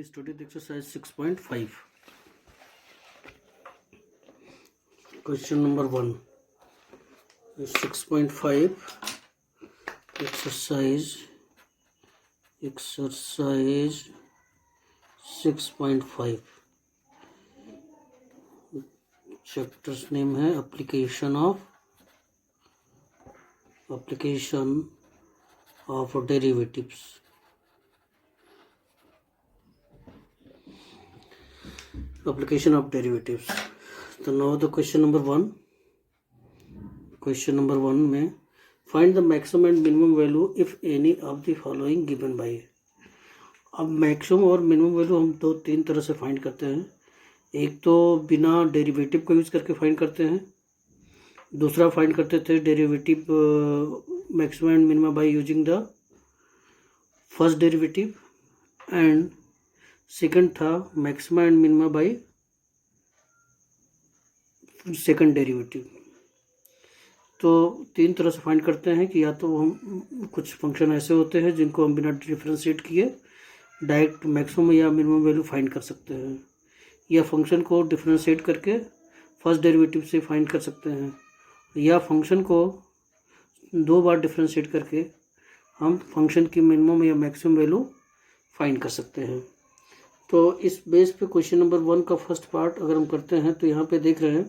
will study the exercise 6.5. Question number 1. 6.5 exercise 6.5. Chapter's name है application of derivatives. Application of derivatives. So now the question number 1 में find the maximum and minimum value if any of the following given by. अब maximum और minimum value हम तीन तरह से find करते हैं. एक तो बिना डेरिवेटिव को यूज करके फाइंड करते हैं, दूसरा फाइंड करते थे derivative maximum and minimum by using the first derivative, and second था maximum and minimum by second derivative. तो तीन तरह से फाइंड करते हैं कि या तो हम कुछ फंक्शन ऐसे होते हैं जिनको हम बिना डिफरेंशिएट किए डायरेक्ट मैक्सिमम या मिनिमम वैल्यू फाइंड कर सकते हैं, या फंक्शन को डिफरेंशिएट करके फर्स्ट डेरिवेटिव से फाइंड कर सकते हैं, या फंक्शन को दो बार डिफरेंशिएट करके हम फंक्शन की मिनिमम या मैक्सिमम वैल्यू फाइंड कर सकते हैं. तो इस बेस पे क्वेश्चन नंबर 1 का फर्स्ट पार्ट अगर हम करते हैं तो यहाँ पे देख रहे हैं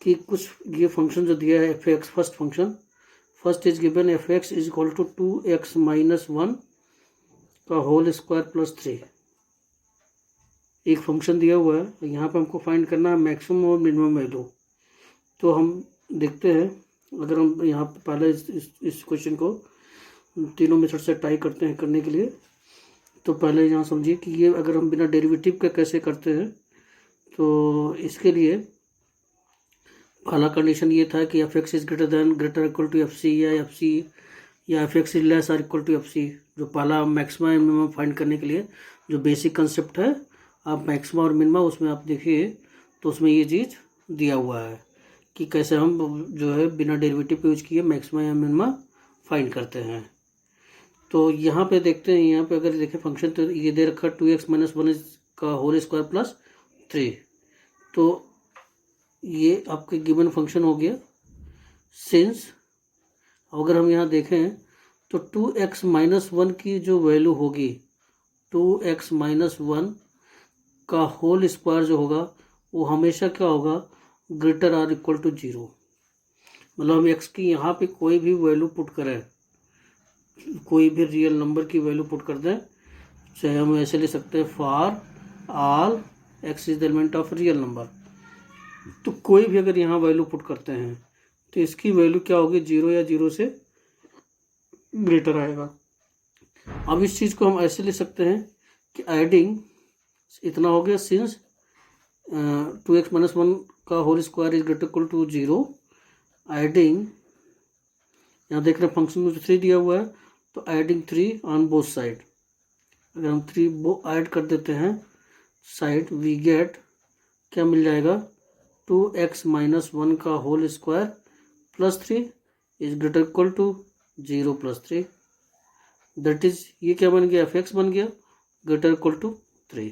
कि कुछ ये फंक्शन जो दिया है F X, first function first is given F x is equal to 2x minus 1 का होल स्क्वायर प्लस 3. एक फंक्शन दिया हुआ है, यहाँ पे हमको फाइंड करना है मैक्सिमम और मिनिमम वैल्यू. तो हम देखते हैं, अगर हम यहाँ पे पहले इस क्वेश्चन को तीनों मेथड से ट्राई करते हैं करने के लिए. तो पहले यहाँ समझिए कि ये अगर हम बिना डेरिवेटिव के कैसे करते हैं. तो इसके लिए पहला कंडीशन ये था कि F x is greater equal to F C, या F x is less or equal to F C. जो पहला मैक्सिमम एंड मिनिमम फाइंड करने के लिए जो बेसिक कंसेप्ट है, आप मैक्सिमम और मिनिमम उसमें आप देखिए तो उसमें ये चीज़ दिया हुआ है कि कैसे हम जो है बिना डेरिवेटिव पे यूज किए मैक्सिमम या मिनिमम फाइंड करते हैं. तो यहाँ पे देखते हैं, यहाँ पे अगर देखें फंक्शन तो ये दे रखा 2x माइनस 1 का होल स्क्वायर प्लस 3. तो ये आपके गिवन फंक्शन हो गया. सिंस अगर हम यहाँ देखें तो 2x माइनस 1 की जो वैल्यू होगी, 2x माइनस 1 का होल स्क्वायर जो होगा वो हमेशा क्या होगा, ग्रेटर आर इक्वल टू 0. मतलब हम x की यहाँ पे कोई भी वैल्यू पुट करें, कोई भी रियल नंबर की वैल्यू पुट कर दें, चाहे हम ऐसे ले सकते हैं for all x is the element of real number. तो कोई भी अगर यहाँ वैल्यू पुट करते हैं तो इसकी वैल्यू क्या होगी, 0 या 0 से ग्रेटर आएगा. अब इस चीज़ को हम ऐसे ले सकते हैं कि एडिंग इतना हो गया, सिंस 2x माइनस 1 का whole square is greater equal to 0, adding यहाँ देख रहे हैं फंक्शन में 3 दिया हुआ है, तो एडिंग 3 ऑन बोथ साइड. अगर हम 3 ऐड कर देते हैं साइड, वी गेट क्या मिल जाएगा, 2x माइनस 1 का whole square plus 3 is greater equal to 0 plus 3. That is ये क्या बन गया, एफ एक्स बन गया ग्रेटर इक्वल टू 3.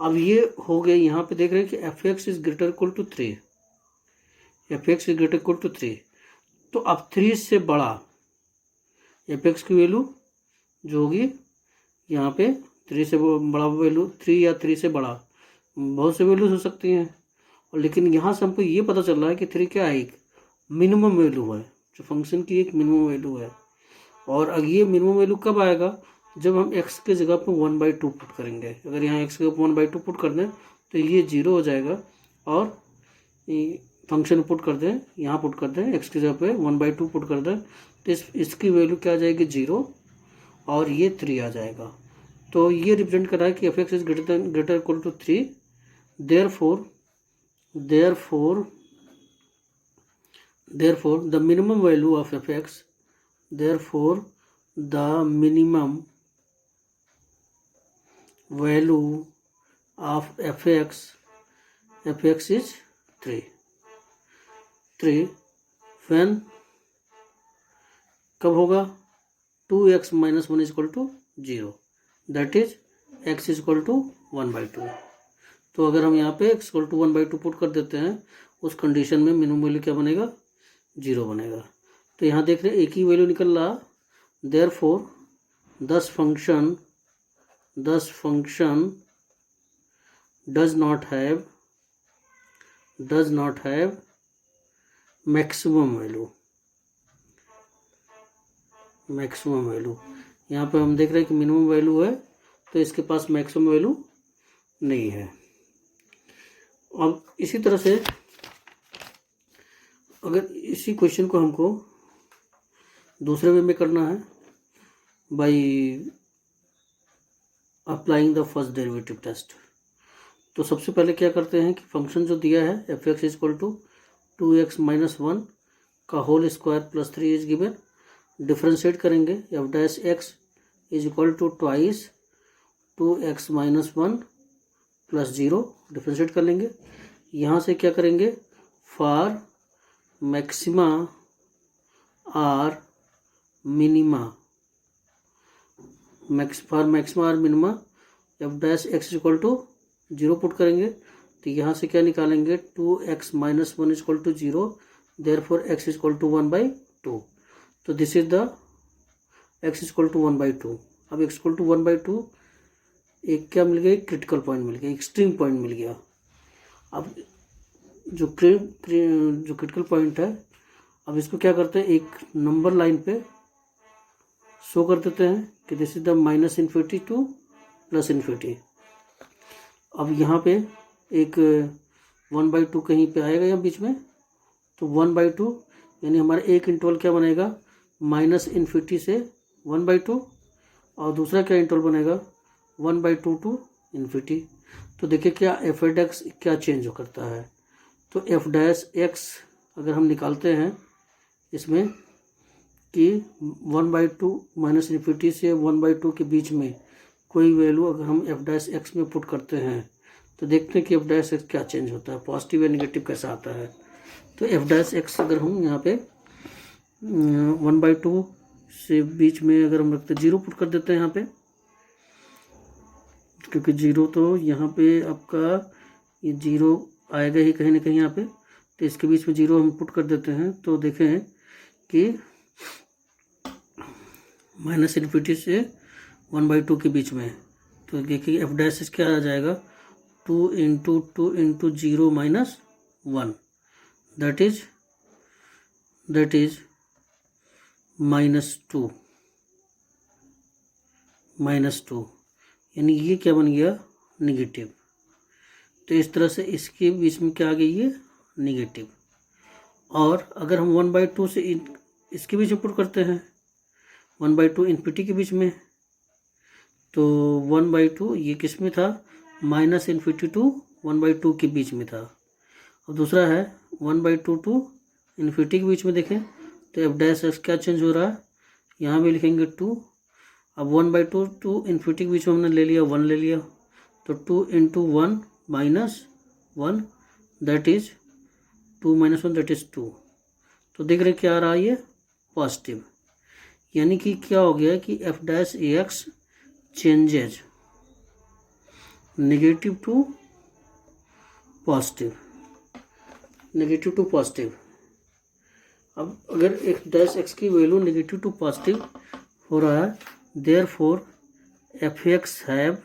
अब ये हो गया, यहाँ पे देख रहे हैं कि F x is greater equal to 3, f x is greater equal to 3. तो अब 3 से बड़ा एफ एक्स की वैल्यू जो होगी यहाँ पे 3 से बड़ा वैल्यू, 3 या 3 से बड़ा, बहुत से वैल्यूज हो सकती हैं. और लेकिन यहाँ से हमको ये पता चल रहा है कि 3 क्या है, एक मिनिमम वैल्यू है, जो फंक्शन की एक मिनिमम वैल्यू है. और अब ये मिनिमम वैल्यू कब आएगा, जब हम x के जगह पे 1/2 पुट करेंगे. अगर यहाँ x के जगह 1/2 पुट कर दें तो ये 0 हो जाएगा, और फंक्शन पुट कर दें, यहाँ पुट कर दें x की जगह पे 1/2 पुट कर दें तो इसकी वैल्यू क्या आ जाएगी, 0, और ये 3 आ जाएगा. तो ये रिप्रेजेंट कर रहा है कि F x is greater equal to 3. therefore the minimum value of fx, therefore the minimum value of fx is 3 when कब होगा, 2x minus 1 is equal to 0. That is x is equal to 1/2। तो अगर हम यहाँ पे x equal to 1/2 put कर देते हैं, उस कंडीशन में मिनिमम वैल्यू क्या बनेगा, 0 बनेगा। तो यहाँ देख रहे हैं एक ही वैल्यू निकल रहा, देयरफॉर दस function does not have maximum value. यहाँ पे हम देख रहे हैं कि मिनिमम वैल्यू है, तो इसके पास मैक्सिमम वैल्यू नहीं है। अब इसी तरह से अगर इसी क्वेश्चन को हमको दूसरे वे में करना है, by applying the first derivative test, तो सबसे पहले क्या करते हैं कि फंक्शन जो दिया है F x is equal to 2x - 1 का whole square plus 3 is given, differentiate करेंगे, F dash x is equal to twice 2x - 1 plus 0, differentiate कर लेंगे। यहाँ से क्या करेंगे, for maxima or minima, for maxima or minima F dash x equal to 0 put करेंगे। तो यहाँ से क्या निकालेंगे, 2x - 1 is equal to 0, therefore x is equal to 1/2। तो this is the x is equal to 1/2। अब x इक्वल टू 1/2 एक क्या मिल गया, एक क्रिटिकल पॉइंट मिल गया, एक्सट्रीम पॉइंट मिल गया। अब जो क्रिटिकल पॉइंट है, अब इसको क्या करते हैं, एक नंबर लाइन पे शो कर देते हैं कि दिस इज द -∞ टू +∞। अब यहाँ पे एक 1/2 कहीं पे आएगा या बीच में, तो 1/2 यानी हमारा एक इंटरवल क्या बनेगा, -∞ से 1/2, और दूसरा क्या इंटरवल बनेगा, 1/2 टू ∞। तो देखिए क्या एफ डैश क्या चेंज करता है। तो एफ डैश एक्स अगर हम निकालते हैं इसमें कि 1/2 -∞ से 1/2 के बीच में कोई वैल्यू अगर हम एफ डैश एक्स में पुट करते हैं, तो देखते हैं कि एफ डैश एक्स क्या चेंज होता है, पॉजिटिव या नेगेटिव कैसा आता है। तो एफ डैश एक्स अगर हम यहाँ पे 1/2 से बीच में अगर हम रखते 0 पुट कर देते हैं यहाँ पे, क्योंकि 0 तो यहाँ पे आपका ये 0 आएगा ही कहीं ना कहीं यहाँ पे, तो इसके बीच में 0 हम पुट कर देते हैं। तो देखें कि -∞ से 1/2 के बीच में, तो देखिए एफ डैश क्या आ जाएगा, 2 × 2 × 0 - 1, दैट इज -2, यानी ये क्या बन गया, निगेटिव। तो इस तरह से इसके बीच में क्या आ गई, ये निगेटिव। और अगर हम 1/2 से इसके बीच में पुट करते हैं, 1/2 इन्फिनिटी के बीच में, तो 1/2 ये किस में था, -∞ टू 1/2 के बीच में था। और दूसरा है 1/2 टू इन्फिनिटी के बीच में, देखें तो एफ डैश एक्स क्या चेंज हो रहा है, यहाँ भी लिखेंगे 2। अब 1/2 टू इन्फिनिटी के बीच में हमने ले लिया 1 ले लिया, तो 2 × 1 - 1, दैट इज 2 - 1 दैट इज 2। तो देख रहे क्या आ रहा है, ये पॉजिटिव, यानी कि क्या हो गया कि f dash x changes negative to positive. अब अगर एफ डैश एक्स की वैल्यू नेगेटिव टू पॉजिटिव हो रहा है, therefore F x have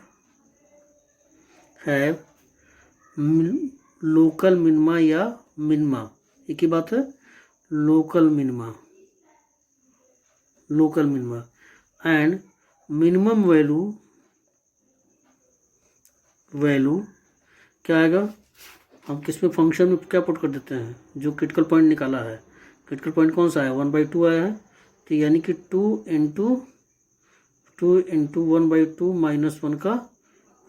local minima या मिनिमा, एक ही बात है, local minima and minimum value क्या आएगा, हम किस में फंक्शन में क्या पुट कर देते हैं, जो क्रिटिकल पॉइंट निकाला है, क्रिटिकल पॉइंट कौन सा है, 1/2 आया है, तो यानी कि 2 × 1/2 - 1 का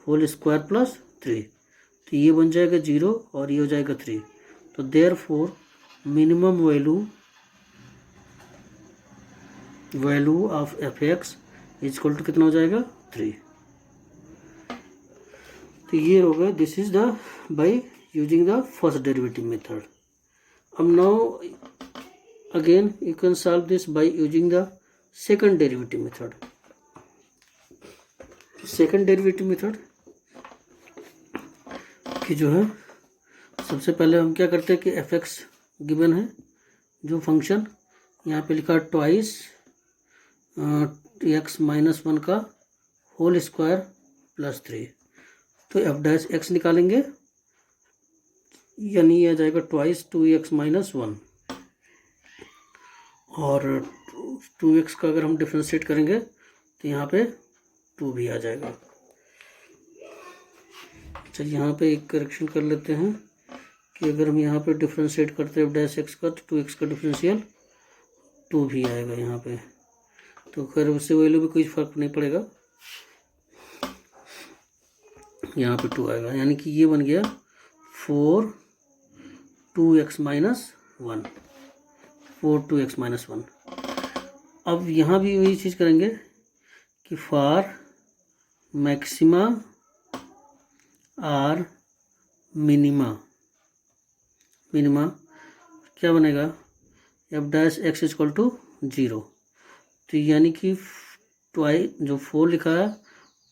होल स्क्वायर प्लस 3, तो ये बन जाएगा 0 और ये हो जाएगा 3। तो therefore minimum value of F x is equal to कितना हो जाएगा, 3। तो ये हो गया, this is the by using the first derivative method. अब now again you can solve this by using the second derivative method. Second derivative method कि जो है सबसे पहले हम क्या करते हैं कि एफ एक्स गिवन है, जो फंक्शन यहाँ पे लिखा ट्वाइस एक्स माइनस वन का होल स्क्वायर प्लस 3, तो एफ डैश एक्स निकालेंगे, यानी आ जाएगा ट्वाइस 2x माइनस वन, और 2x का अगर हम डिफ्रेंशिएट करेंगे तो यहाँ पे 2 भी आ जाएगा। अच्छा, यहाँ पे एक करेक्शन कर लेते हैं कि अगर हम यहाँ पे डिफ्रेंशिएट करते हैं एफ डैश एक्स का, तो 2x का डिफरेंशियल 2 भी आएगा यहाँ पे, तो खैर उससे वैल्यू भी कोई फर्क नहीं पड़ेगा, यहाँ पे 2 आएगा, यानी कि ये बन गया 4 2x minus one, 4 2x minus one. अब यहाँ भी वही चीज़ करेंगे कि for maxima or minima, minima क्या बनेगा, f dash x equal to 0, तो यानी कि जो 4 लिखा है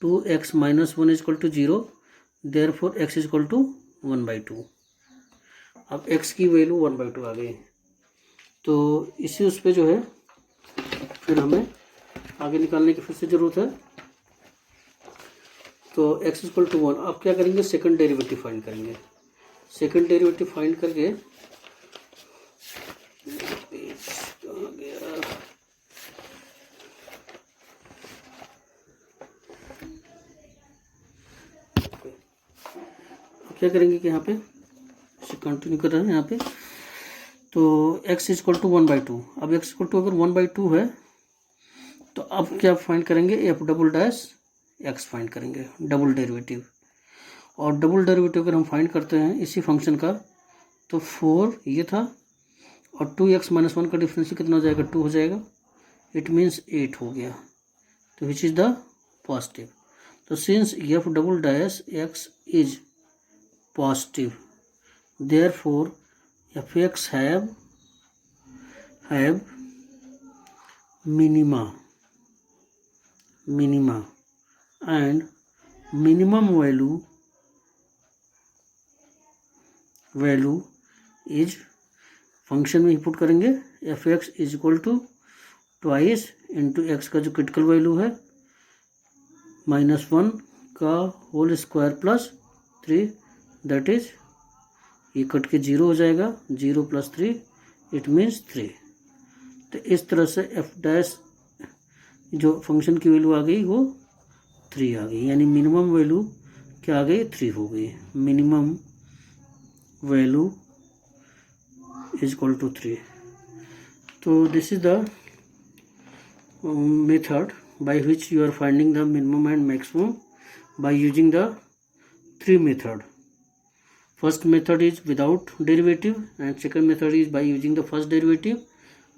2x minus one equal to 0, therefore x equal to 1/2। अब x की वैल्यू 1/2 आ गई, तो इसी उस पर जो है फिर हमें आगे निकालने की फिर से ज़रूरत है। तो x इक्वल टू 1, अब क्या करेंगे, सेकंड डेरिवेटिव फाइंड करेंगे। सेकंड डेरिवेटिव फाइंड करके कहाँ गया, अब क्या करेंगे कि यहाँ पे कंटिन्यू कर रहे हैं यहाँ पे, तो x इक्वल टू 1/2। अब x इक्वल टू अगर 1/2 है तो अब क्या फाइंड करेंगे, F double dash x find करेंगे, डबल डेरिवेटिव। और डबल डेरिवेटिव अगर हम फाइंड करते हैं इसी फंक्शन का, तो 4 ये था और 2x माइनस वन का डिफरेंस कितना हो जाएगा, 2 हो जाएगा, इट मीन्स 8 हो गया, तो विच इज़ द पॉजिटिव। तो since f double dash x is positive, therefore fx have minima and minimum value is function में इनपुट करेंगे, fx is equal to twice into x का जो क्रिटिकल वैल्यू है -1 का whole square plus 3, that is ये cut के 0 हो जाएगा, 0 + 3 इट मीन्स 3। तो इस तरह से एफ डैश जो फंक्शन की वैल्यू आ गई वो 3 आ गई, यानी मिनिमम वैल्यू क्या आ गई, 3 हो गई, minimum value is equal to 3। तो this is the method by which you are finding the minimum and maximum by using the 3 method. First method is without derivative and second method is by using the first derivative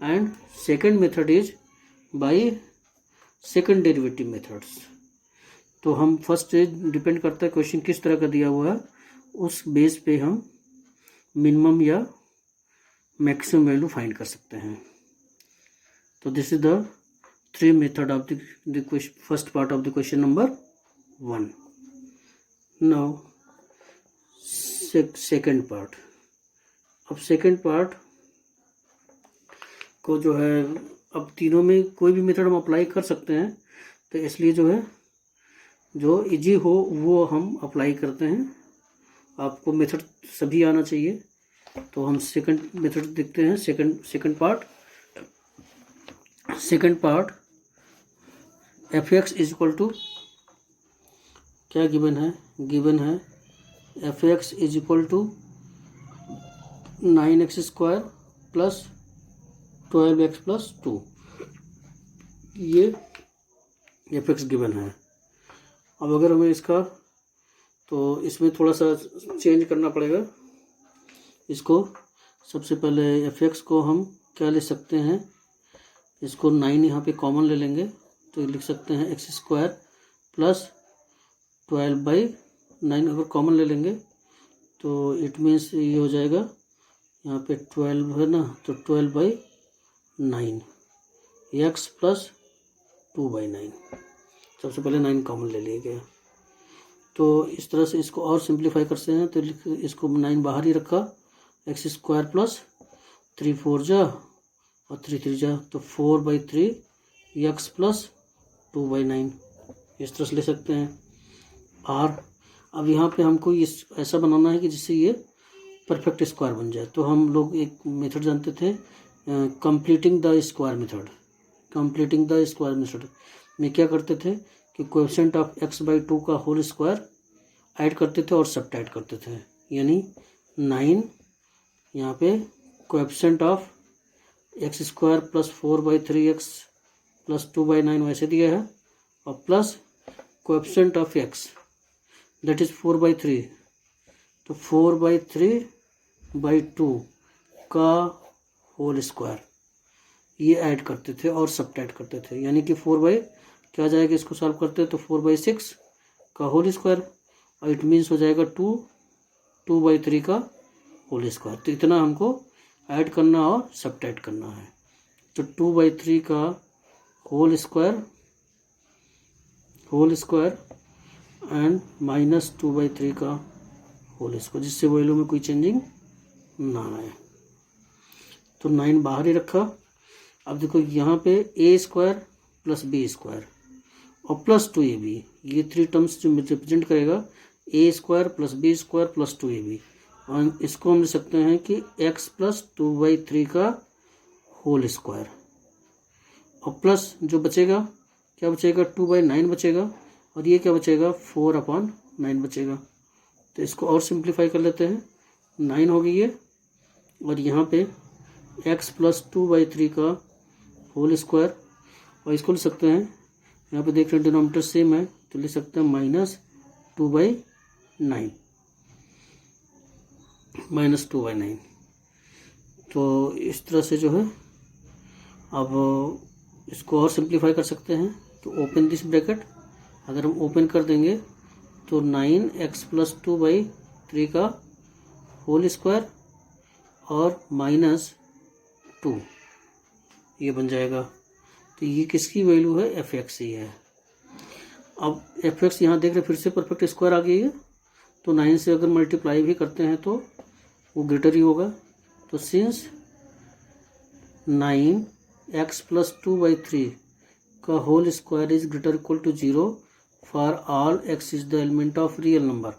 and second method is by second derivative methods। तो हम first depend करता है question किस तरह का दिया हुआ है, उस बेस पे हम मिनिमम या मैक्सिमम वैल्यू फाइंड कर सकते हैं। तो this is the 3 method of the first part of the question number 1। Now second part. अब सेकेंड पार्ट को जो है, अब तीनों में कोई भी मेथड हम अप्लाई कर सकते हैं, तो इसलिए जो है जो इजी हो वो हम अप्लाई करते हैं। आपको मेथड सभी आना चाहिए, तो हम सेकंड मेथड देखते हैं। Second part f x is equal to क्या गिवन है F x is equal to 9x² plus 12x plus 2, ये एफ एक्स गिवन है। अब अगर हमें इसका, तो इसमें थोड़ा सा चेंज करना पड़ेगा इसको। सबसे पहले एफ एक्स को हम क्या ले सकते हैं, इसको 9 यहाँ पे कॉमन ले लेंगे, तो लिख सकते हैं x² प्लस 12/9 अगर कॉमन ले लेंगे तो इट मीन्स ये हो जाएगा, यहाँ पे 12 है ना, तो 12/9 x प्लस 2/9। सबसे पहले 9 कॉमन ले लिया गया। तो इस तरह से इसको और सिंप्लीफाई करते हैं, तो इसको 9 बाहर ही रखा, एक्स स्क्वायर प्लस 3 4 जा और 3 3 जा, तो 4/3 एक्स प्लस 2/9 इस तरह से ले सकते हैं। आर अब यहाँ पे हमको इस ऐसा बनाना है कि जिससे ये परफेक्ट स्क्वायर बन जाए। तो हम लोग एक मेथड जानते थे, completing the square method. Completing the square method में क्या करते थे कि कोएफिशिएंट ऑफ x/2 का होल स्क्वायर ऐड करते थे और सब्ट्रैक्ट करते थे, यानी 9 यहाँ पे coefficient of x² plus 4/3x plus 2/9 वैसे दिया है, और plus coefficient of x that is 4/3, तो 4/3/2 का होल स्क्वायर ये ऐड करते थे और सब्ट्रैक्ट करते थे, यानी कि 4 क्या आ जाएगा, इसको सॉल्व करते हैं तो 4/6 का होल स्क्वायर, और इट मीन्स हो जाएगा 2/3 का होल स्क्वायर। तो इतना हमको ऐड करना और सब्ट्रैक्ट करना है। तो 2/3 का होल स्क्वायर एंड माइनस 2/3 का होल स्क्वायर, जिससे वैल्यू में कोई चेंजिंग ना आए। तो 9 बाहर ही रखा। अब देखो यहाँ पे a² प्लस b² और प्लस 2ab, ये 3 टर्म्स जो रिप्रेजेंट करेगा a² plus b² plus 2ab, और इसको हम लिख सकते हैं कि x प्लस 2/3 का होल स्क्वायर, और प्लस जो बचेगा क्या बचेगा, 2/9 बचेगा, और ये क्या बचेगा, 4/9 बचेगा। तो इसको और सिंप्लीफाई कर लेते हैं, 9 हो गई है, और यहाँ पे x प्लस 2/3 का होल स्क्वायर, और इसको लिख सकते हैं, यहाँ पे देख रहे हैं डिनोमिनेटर सेम है तो लिख सकते हैं -2/9 -2/9। तो इस तरह से जो है अब इसको और सिंप्लीफाई कर सकते हैं। तो ओपन दिस ब्रैकेट, अगर हम ओपन कर देंगे तो 9x प्लस 2/3 का होल स्क्वायर और -2 ये बन जाएगा। तो ये किसकी वैल्यू है, f(x) ही है। अब f(x) यहाँ देख रहे फिर से परफेक्ट स्क्वायर आ गई है, तो 9 से अगर मल्टीप्लाई भी करते हैं तो वो ग्रेटर ही होगा। तो सिंस 9x प्लस 2/3 का whole square is greater equal to 0 for all x is the element of real number,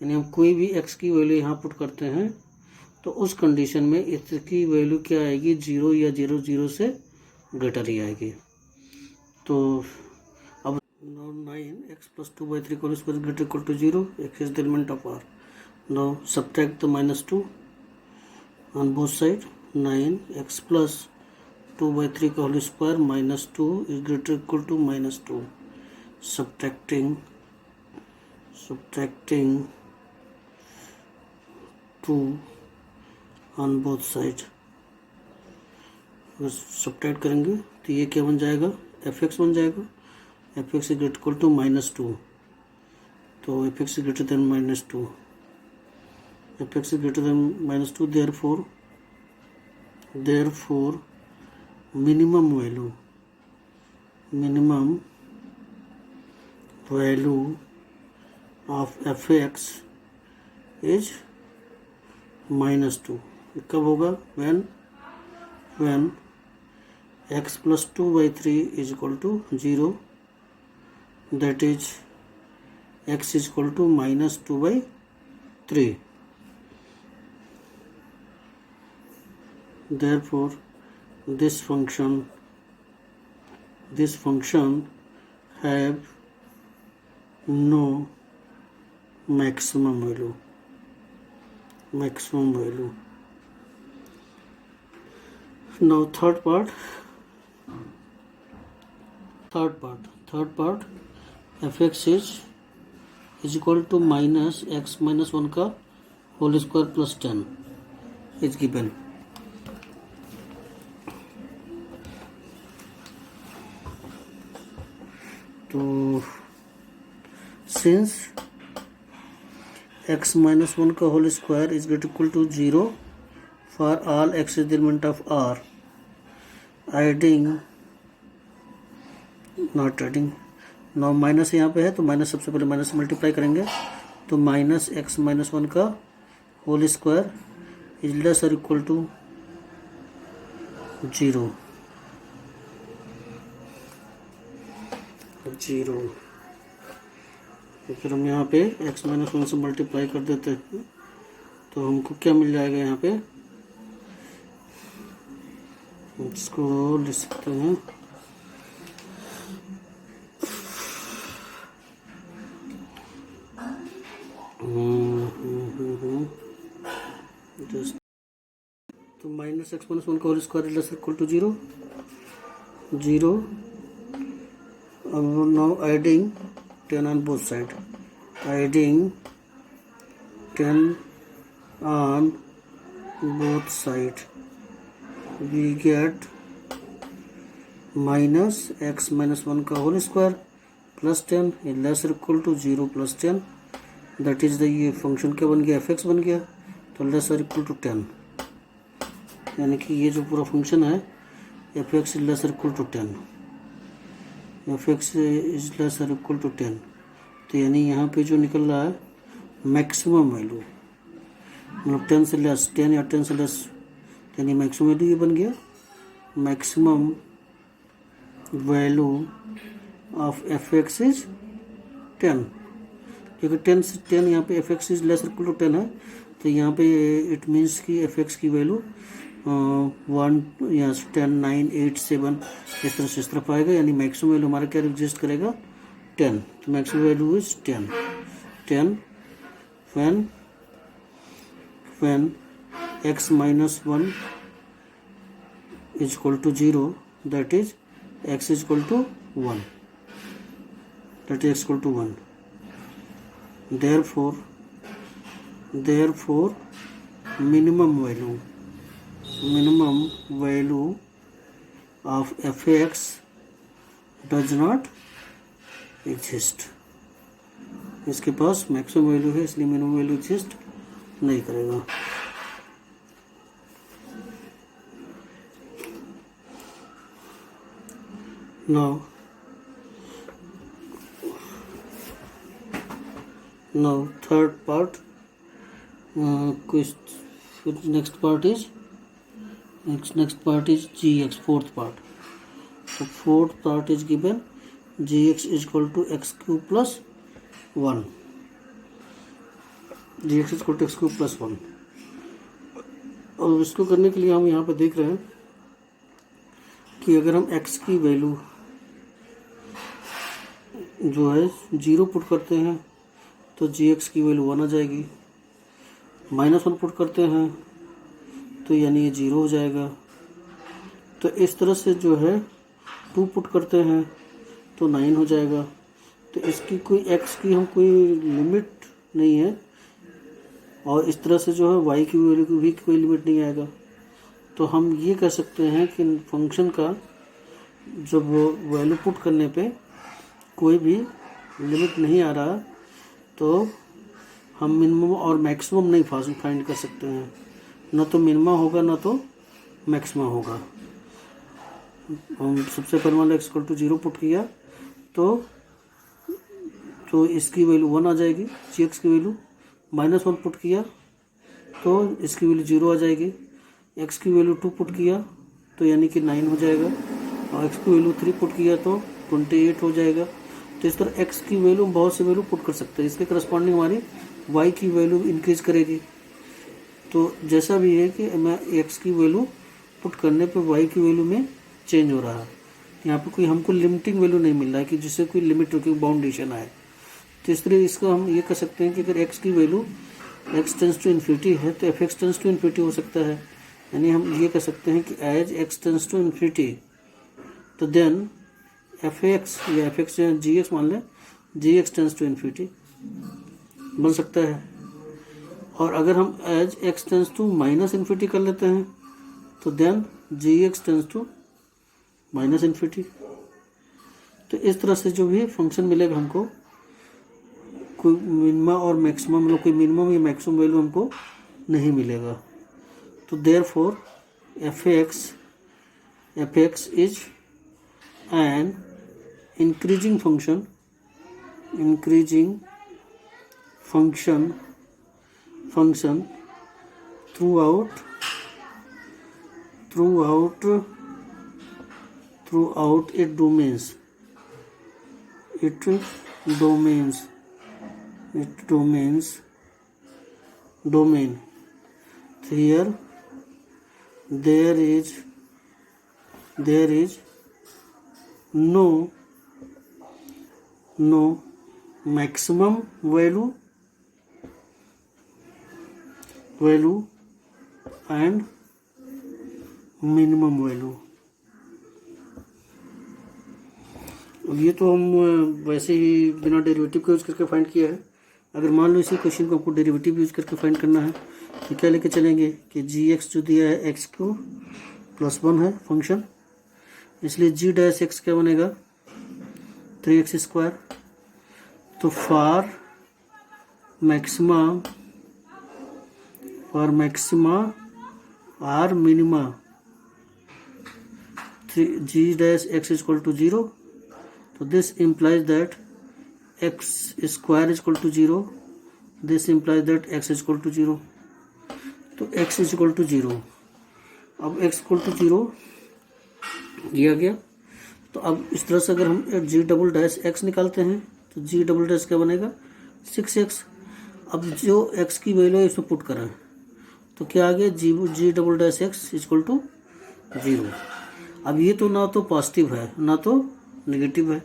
यानी हम कोई भी x की वैल्यू यहाँ पुट करते हैं तो उस कंडीशन में इसकी वैल्यू क्या आएगी, 0 या 0 से ग्रेटर ही आएगी। तो अब 9x प्लस 2/3 का whole square is greater equal to 0, x is the element of r। Now subtract the -2 on both side, 9x plus 2/3 का whole square -2 is greater equal to -2, subtracting 2 on both side. अगर subtract करेंगे तो ये क्या बन जाएगा, f(x) बन जाएगा, f(x) is greater equal to -2, तो f(x) is greater than -2, f(x) is greater than -2, therefore minimum value of f(x) is -2। कब होगा, when x plus 2/3 is equal to 0, that is x is equal to -2/3। Therefore this function have no maximum value। Now third part f(x) is equal to -x minus 1 का whole square plus 10 is given। तो सिंस x minus 1 का whole square is greater equal to 0 for all x is the element of r, 9 minus यहाँ पे है तो minus, सबसे पहले माइनस से मल्टीप्लाई करेंगे तो माइनस एक्स माइनस 1 का होल स्क्वायर इज लेस और इक्वल टू 0। तो फिर हम यहाँ पे x माइनस 1 से मल्टीप्लाई कर देते हैं तो हमको क्या मिल जाएगा यहाँ पे, इसको लिख सकते हैं तो माइनस एक्स माइनस 1 का whole square less equal to 0। अब now adding 10 on both side, adding 10 on both side, we get minus x minus 1 का whole square plus 10 less equal to 0 plus 10, that is the, ये function क्या बन गया, F x बन गया, तो less equal to 10, यानी कि ये जो पूरा फंक्शन है F x less equal to 10, f x is less equal to 10, तो यानी यहाँ पे जो निकल रहा है मैक्सिमम वैल्यू, मतलब 10 से लेस, 10 या 10 से लेस, यानी मैक्सिमम वैल्यू ये बन गया, maximum value of F x is 10, क्योंकि 10 से 10 यहाँ पे f x is less equal to 10 है, तो यहाँ पे इट मीन्स कि एफ एक्स की वैल्यू 1 या 10, 9, 8, 7 इस तरफ आएगा, यानी मैक्सिमम वैल्यू हमारा क्या एग्जिस्ट करेगा, 10, तो maximum value is 10 when x minus 1 is equal to 0, that is x is equal to 1, that is x equal to 1, therefore minimum value of f(x) does not exist, इसके पास maximum value है इसलिए minimum value exist नहीं करेगा। now third part, next part is gx, fourth part. So fourth part is given gx is equal to x cube plus 1, gx is equal to x cube plus 1, और इसको करने के लिए हम यहाँ पे देख रहे हैं कि अगर हम x की वैल्यू जो है 0 पुट करते हैं तो gx की वैल्यू 1 आ जाएगी, -1 पुट करते हैं तो यानी ये 0 हो जाएगा, तो इस तरह से जो है 2 पुट करते हैं तो 9 हो जाएगा, तो इसकी कोई x की हम कोई लिमिट नहीं है, और इस तरह से जो है y की वैल्यू की भी कोई लिमिट नहीं आएगा, तो हम ये कह सकते हैं कि फंक्शन का जब वैल्यू पुट करने पे कोई भी लिमिट नहीं आ रहा तो हम मिनिमम और मैक्सिमम नहीं फाइंड कर सकते हैं, ना तो मिनिमम होगा ना तो मैक्सिमम होगा। हम सबसे पहले मान लो x इक्वल टू 0 पुट किया तो इसकी वैल्यू 1 आ जाएगी, gx की वैल्यू, -1 पुट किया तो इसकी वैल्यू 0 आ जाएगी, x की वैल्यू 2 पुट किया तो यानी कि 9 हो जाएगा, और x की वैल्यू 3 पुट किया तो 28 हो जाएगा। तो इस तरह x की वैल्यू बहुत से वैल्यू पुट कर सकते हैं, इसके करस्पॉन्डिंग हमारी y की वैल्यू इंक्रीज करेगी। तो जैसा भी है कि मैं x की वैल्यू पुट करने पे y की वैल्यू में चेंज हो रहा है, यहाँ पे कोई हमको लिमिटिंग वैल्यू नहीं मिल रहा है कि जिससे कोई लिमिट कोई बाउंडेशन आए। तो इस तरह इसको हम ये कह सकते हैं कि अगर x की value x tends to infinity है तो f(x) टेंस टू इन्फिनिटी हो सकता है, यानी हम ये कह सकते हैं कि as x tends to infinity तो देन f(x) या f(x) या gx मान लें, gx टेंस टू इन्फिनिटी बन सकता है। और अगर हम as x tends to minus infinity कर लेते हैं तो then gx tends to minus infinity. तो इस तरह से जो भी फंक्शन मिलेगा हमको, कोई मिनिमम और मैक्सिमम, मतलब कोई मिनिमम या मैक्सिमम वैल्यू हमको नहीं मिलेगा। तो therefore f(x) is an increasing function increasing function throughout its domain. Here there is no maximum value and minimum value. अब ये तो हम वैसे ही बिना डेरिवेटिव का यूज़ करके फाइंड किया है। अगर मान लो इसी क्वेश्चन को आपको डेरिवेटिव यूज़ करके फाइंड करना है तो क्या लेके चलेंगे कि जी एक्स जो दिया है एक्स क्यू प्लस 1 है फंक्शन, इसलिए जी डैश एक्स क्या बनेगा 3x²। तो फॉर मैक्सिमा और minima g dash x is equal to 0, so this implies that x square is equal to 0, this implies that x is equal to 0, तो x is equal to 0। अब x equal to 0 दिया गया, तो अब इस तरह से अगर हम g डबल डैश x निकालते हैं तो g डबल डैश क्या बनेगा 6x। अब जो x की वैल्यू है इसमें पुट करें तो क्या आ गया G double dash x equal to 0। अब ये तो ना तो पॉजिटिव है ना तो नेगेटिव है,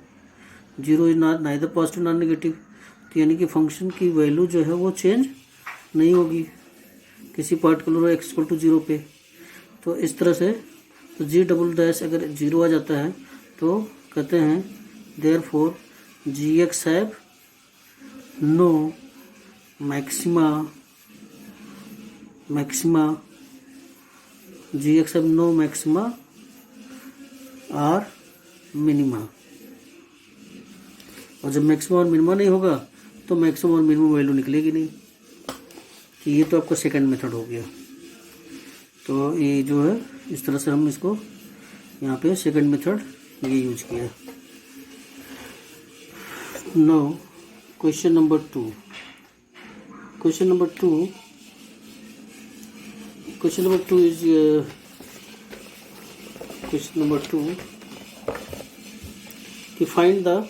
0 is not neither positive not negative, तो यानी कि फंक्शन की वैल्यू जो है वो चेंज नहीं होगी किसी पार्टिकुलर एक्स इक्वल टू 0 पे। तो इस तरह से तो जी डबल डैश अगर 0 आ जाता है तो कहते हैं therefore g x have no maxima g x have no maxima और मिनिमा। और जब मैक्सिमम और मिनिमा नहीं होगा तो मैक्सिमम और मिनिमम वैल्यू निकलेगी नहीं। तो ये तो आपका सेकंड मेथड हो गया। तो ये जो है इस तरह से हम इसको यहाँ पे सेकंड मेथड ये यूज किया। Now question number two is question number 2 to find the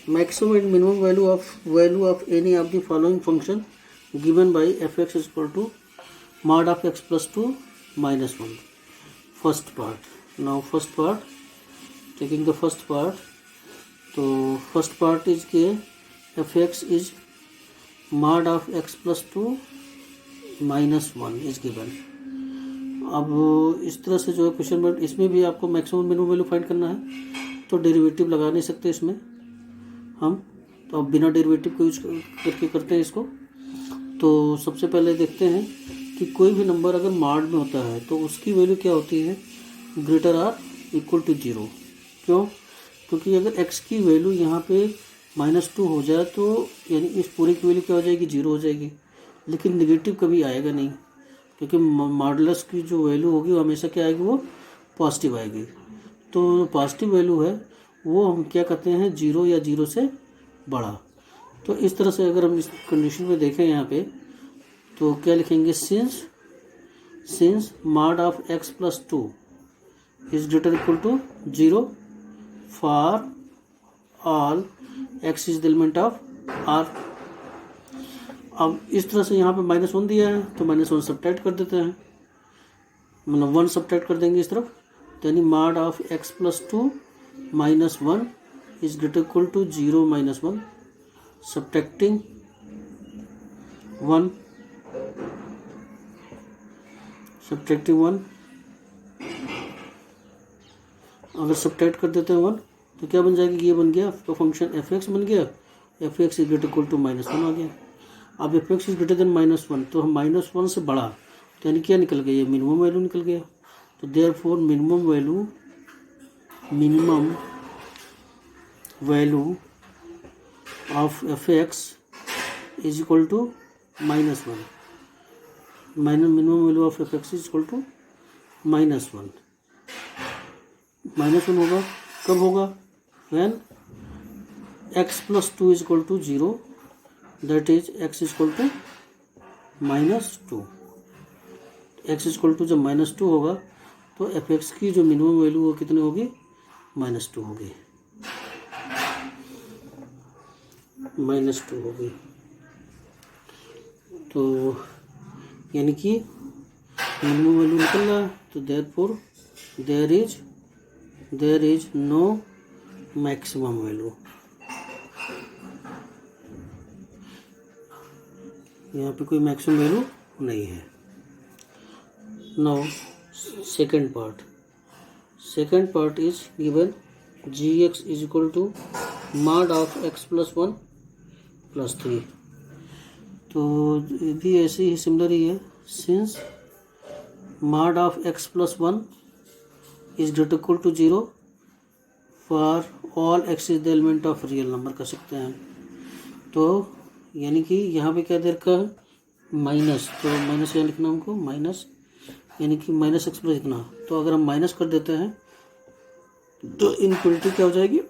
maximum and minimum value of any of the following function given by fx is equal to mod of x plus 2 minus 1। first part, now first part, taking the first part, तो first part is के fx is mod of x plus 2 minus 1 is given। अब इस तरह से जो है question में इसमें भी आपको मैक्सिमम मिनिमम वैल्यू फाइंड करना है, तो डेरिवेटिव लगा नहीं सकते इसमें हम, तो अब बिना डेरिवेटिव को यूज करके करते हैं इसको। तो सबसे पहले देखते हैं कि कोई भी नंबर अगर मॉड में होता है तो उसकी वैल्यू क्या होती है ग्रेटर आर इक्वल टू 0। क्यों? क्योंकि अगर x की वैल्यू यहाँ पे -2 हो जाए तो यानी इस पूरे की वैल्यू क्या हो जाएगी 0 हो जाएगी, लेकिन नेगेटिव कभी आएगा नहीं क्योंकि मॉडुलस की जो वैल्यू होगी वो हमेशा क्या आएगी वो पॉजिटिव आएगी। तो पॉजिटिव वैल्यू है वो हम क्या कहते हैं 0 या 0 से बड़ा। तो इस तरह से अगर हम इस कंडीशन में देखें यहाँ पे तो क्या लिखेंगे since mod of x plus 2 is greater equal to 0 for all x is the element of r। अब इस तरह से यहाँ पे -1 दिया है तो -1 सब्ट्रैक्ट कर देते हैं, मतलब 1 सब्ट्रैक्ट कर देंगे इस तरफ, यानी mod of x plus 2 minus 1 is greater equal to 0 minus 1 subtracting 1 अगर सब्ट्रैक्ट कर देते हैं 1 तो क्या बन जाएगा, ये बन गया तो फंक्शन fx बन गया, fx is greater equal to -1 आ गया। अब fx इज ग्रेटर देन -1 तो हम -1 से बड़ा तो यानी क्या निकल गया, ये मिनिमम वैल्यू निकल गया। तो therefore minimum value of fx is equal to -1 minimum value of fx is equal to -1 होगा, कब होगा, when x plus 2 is equal to 0, that is x is equal to -2। x is equal to जब -2 होगा तो f x की जो minimum value वो कितनी होगी, -2 होगी, -2 होगी। तो यानी कि मिनिमम वैल्यू निकल रहा है, तो therefore there is no maximum value. यहाँ पे कोई मैक्सिमम वैल्यू नहीं है। Now second part is given gx is equal to mod of x plus 1 plus 3। तो ये भी ऐसे ही सिमिलर ही है, since mod of x plus 1 is greater equal to 0 for all x is the element of real number कर सकते हैं। तो यानी कि यहाँ पे क्या दे रखा है, माइनस, तो माइनस यहाँ लिखना हमको, माइनस यानी कि माइनस एक्स प्लस इतना। तो अगर हम माइनस कर देते हैं तो इनक्वलिटी क्या हो जाएगी,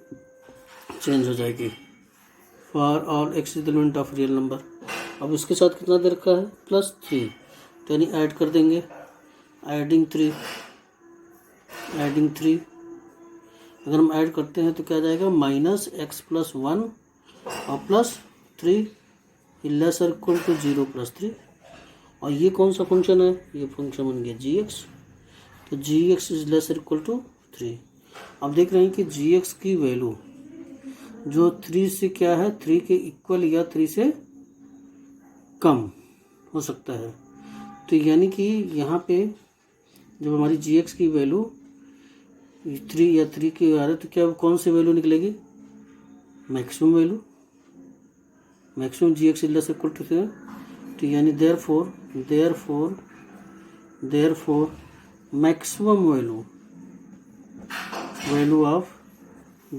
चेंज हो जाएगी, for all x is the element of real number. अब इसके साथ कितना दे रखा है, +3, तो यानी ऐड कर देंगे, एडिंग 3, अगर हम ऐड करते हैं तो क्या जाएगा, -x प्लस 1 और +3 लेसर इक्वल टू 0 +3। और ये कौन सा फंक्शन है, ये फंक्शन बन गया gx, तो gx is lesser equal to 3। अब देख रहे हैं कि gx की वैल्यू जो 3 से क्या है, 3 के इक्वल या 3 से कम हो सकता है। तो यानी कि यहाँ पे जब हमारी gx की वैल्यू 3 या 3 की आ रही है तो क्या कौन सी वैल्यू निकलेगी, maximum value, maximum gx is less equal to 3। तो यानी therefore maximum value of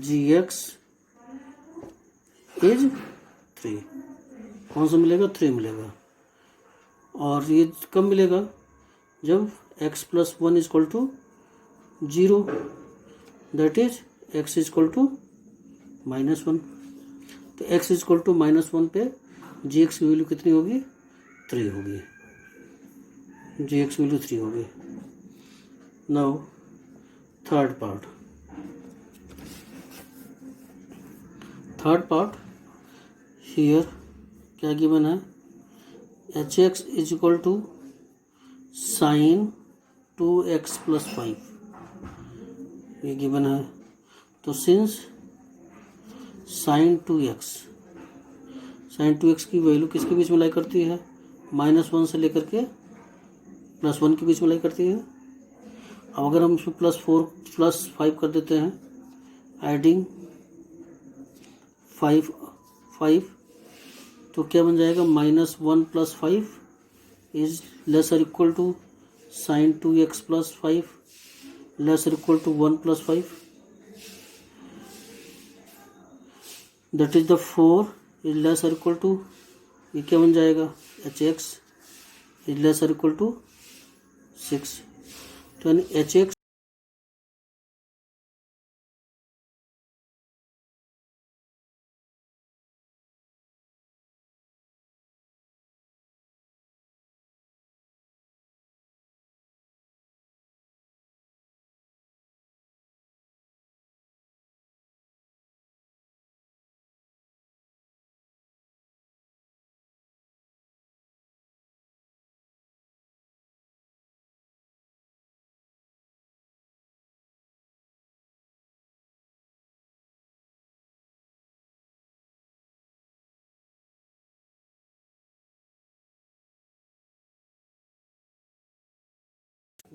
gx is 3। कौन सा मिलेगा, 3 मिलेगा। और ये कब मिलेगा, जब x plus 1 is equal to 0, that is x is equal to -1। तो x इज इक्वल टू -1 पे gx की वैल्यू कितनी होगी, 3 होगी, gx वैल्यू 3 होगी। नाउ थर्ड पार्ट हियर क्या गिवन है, hx is equal to sin 2x plus 5, ये गिवन है। तो सिंस sin 2x की वैल्यू किसके बीच में लाई करती है, -1 से लेकर के +1 के बीच में लाई करती है। अब अगर हम उसमें +4 +5 कर देते हैं, एडिंग 5, तो क्या बन जाएगा, -1 + 5 is lesser equal to sin 2x plus 5 lesser equal to 1 + 5, that is the 4 is lesser equal to, ये क्या बन जाएगा, hx is lesser equal to 6। तो यानी hx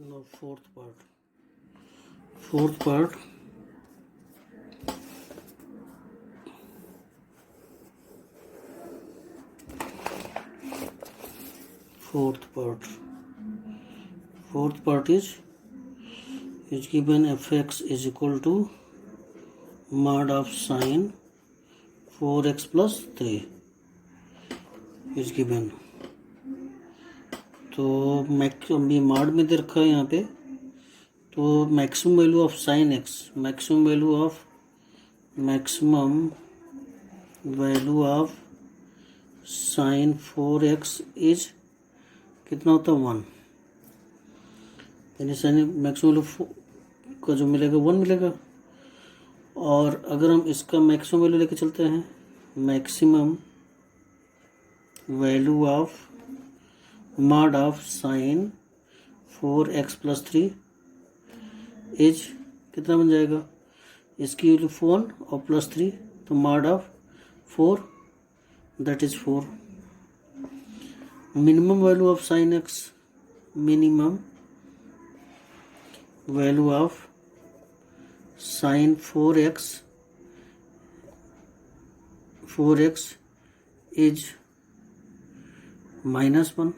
now fourth part fourth part is given fx is equal to mod of sin 4x plus 3 is given। तो अभी mod में दे रखा है यहाँ पे, तो maximum value of sine x, maximum value of sine 4x is कितना होता है 1, यानी साइन मैक्सिमम वैल्यू का जो मिलेगा 1 मिलेगा। और अगर हम इसका मैक्सिमम वैल्यू लेके चलते हैं, maximum value of mod of sine 4x + 3 is कितना बन जाएगा, इसकी वैल्यू 1 और +3, तो mod of 4 that is 4। Minimum value of sine x, minimum value of sine 4x is -1।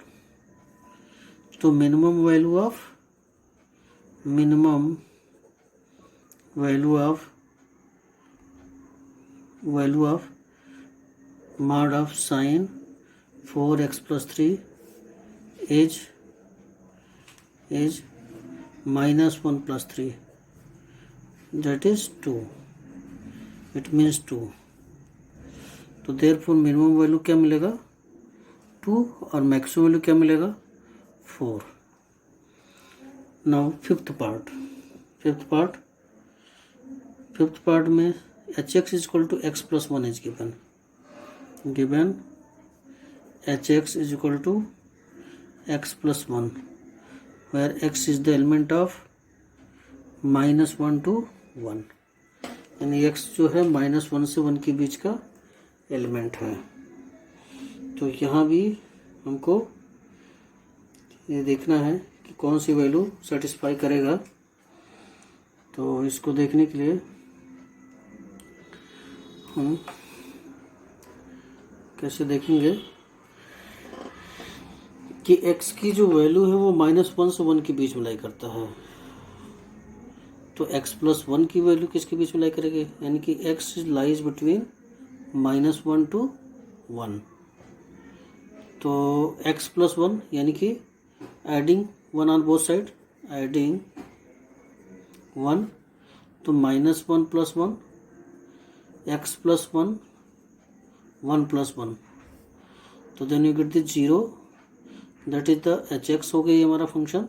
तो minimum value of mod of sine 4x + 3 is -1 + 3, that is 2, it means 2। तो therefore minimum value क्या मिलेगा 2 और maximum value क्या मिलेगा 4। Now fifth part में hx is equal to x + 1 is given hx is equal to x + 1 where x is the element of -1 to 1, यानी x जो है -1 से 1 के बीच का एलिमेंट है। तो यहाँ भी हमको ये देखना है कि कौन सी वैल्यू सेटिस्फाई करेगा। तो इसको देखने के लिए हम कैसे देखेंगे कि x की जो वैल्यू है वो -1 से 1 के बीच में लाई करता है। तो x + 1 की वैल्यू किसके बीच में लाई करेगी, यानी कि x लाइज बिटवीन -1 to 1। तो x + 1 यानी कि adding 1 on both side, adding 1, तो -1 + 1, x + 1, 1 + 1, तो then you get the 0, that is the hx हो गई हमारा फंक्शन,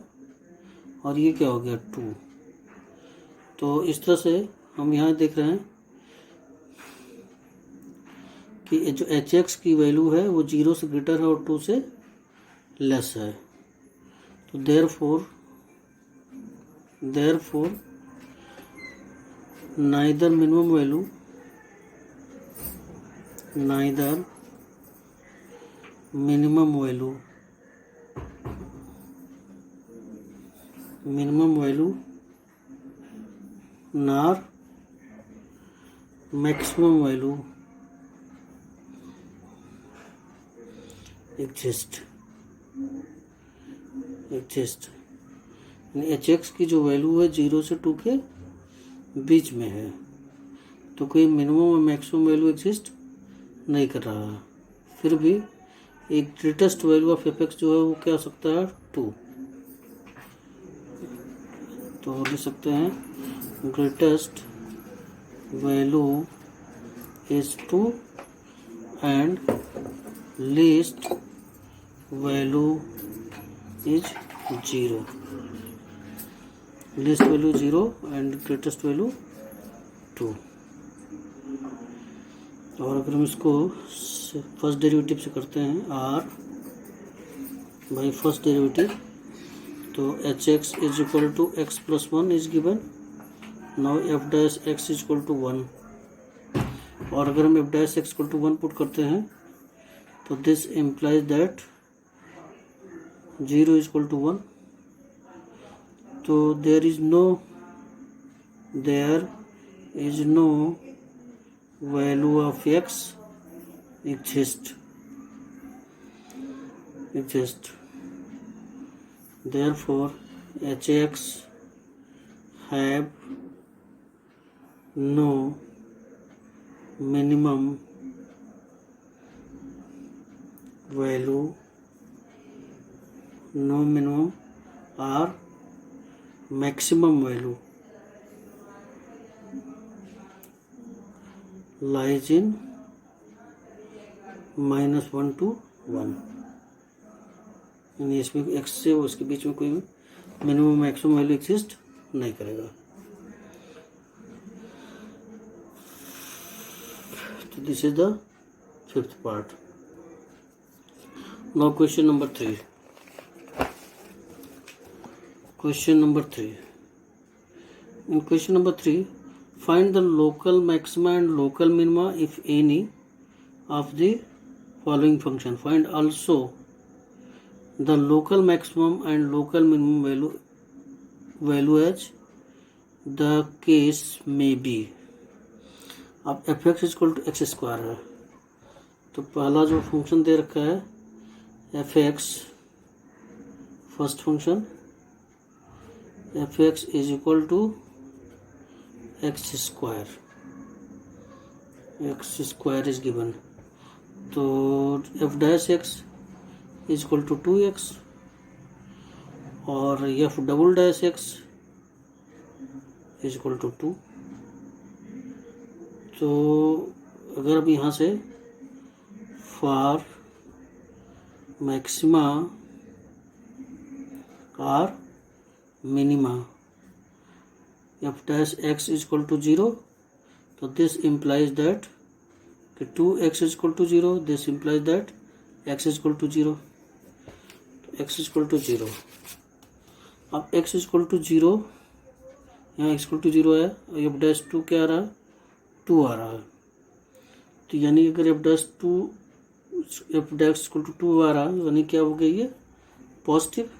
और ये क्या हो गया 2। तो इस तरह से हम यहाँ देख रहे हैं कि जो hx की वैल्यू है वो 0 से ग्रेटर है और 2 से लेस है। तो therefore neither minimum value nor maximum value exist। hx की जो वैल्यू है 0 से 2 के बीच में है, तो कोई मिनिमम और मैक्सिमम वैल्यू एग्जिस्ट नहीं कर रहा है। फिर भी एक ग्रेटेस्ट वैल्यू ऑफ fx जो है वो क्या हो सकता है 2। तो लिख सकते हैं greatest value is 2 and least value is 0। Least value 0 and greatest value 2। और अगर हम इसको फर्स्ट डेरिवेटिव से करते हैं r बाई फर्स्ट डेरिवेटिव, तो hx is equal to x + 1 is given. Now f' is equal to 1, और अगर हम f' इक्वल टू 1 पुट करते हैं तो this implies that 0 is equal to 1। तो there is no value of x exist। Therefore hx have no minimum value, no minimum or maximum value lies in -1 to 1, यानी इसमें x से उसके बीच में कोई मिनिमम मैक्सिमम वैल्यू एग्जिस्ट नहीं करेगा। तो this is the 5th part. Now question number 3। Question number 3. In question number 3, find the local maxima and local minima, if any, of the following function. Find also the local maximum and local minimum value as the case may be. अब fx equal to x square है, तो पहला जो function दे रखा है fx, first function fx is equal to x square is given, तो f dash x is equal to 2x और f double dash x is equal to 2। तो अगर अब यहाँ से फॉर मैक्सिमा और minima F dash x is equal to 0, तो this implies that कि 2x इज equal to 0, this implies that x is equal to 0, x is equal to 0। अब x इज इक्वल टू 0, यहाँ x इक्वल टू 0 है, F dash 2 क्या आ रहा है, 2 आ रहा है, तो यानी अगर एफ डैश इक्वल टू 2 आ रहा है यानी क्या हो गई है, पॉजिटिव।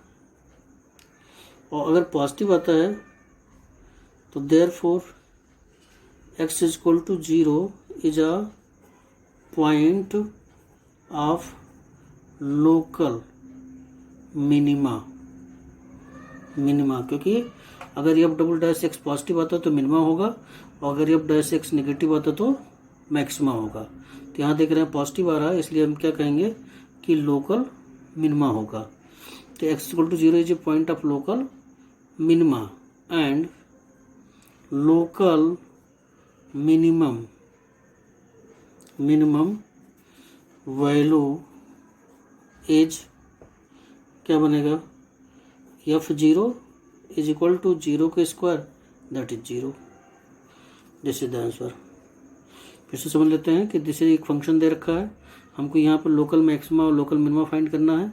और अगर पॉजिटिव आता है तो therefore x is equal to 0 is a point of local minima, क्योंकि अगर f double dash x positive आता तो मिनिमा होगा और अगर एफ डैश एक्स नेगेटिव आता तो मैक्सिमा होगा। तो यहाँ देख रहे हैं पॉजिटिव आ रहा है, इसलिए हम क्या कहेंगे कि लोकल मिनिमा होगा। तो x equal to 0 is a point of local minima and local minimum value is क्या बनेगा, f0 इज इक्वल टू 0 के square that is 0। This is the answer. फिर से समझ लेते हैं कि दिस एक फंक्शन दे रखा है, हमको यहाँ पर लोकल मैक्सिमा और लोकल मिनिमा फाइंड करना है।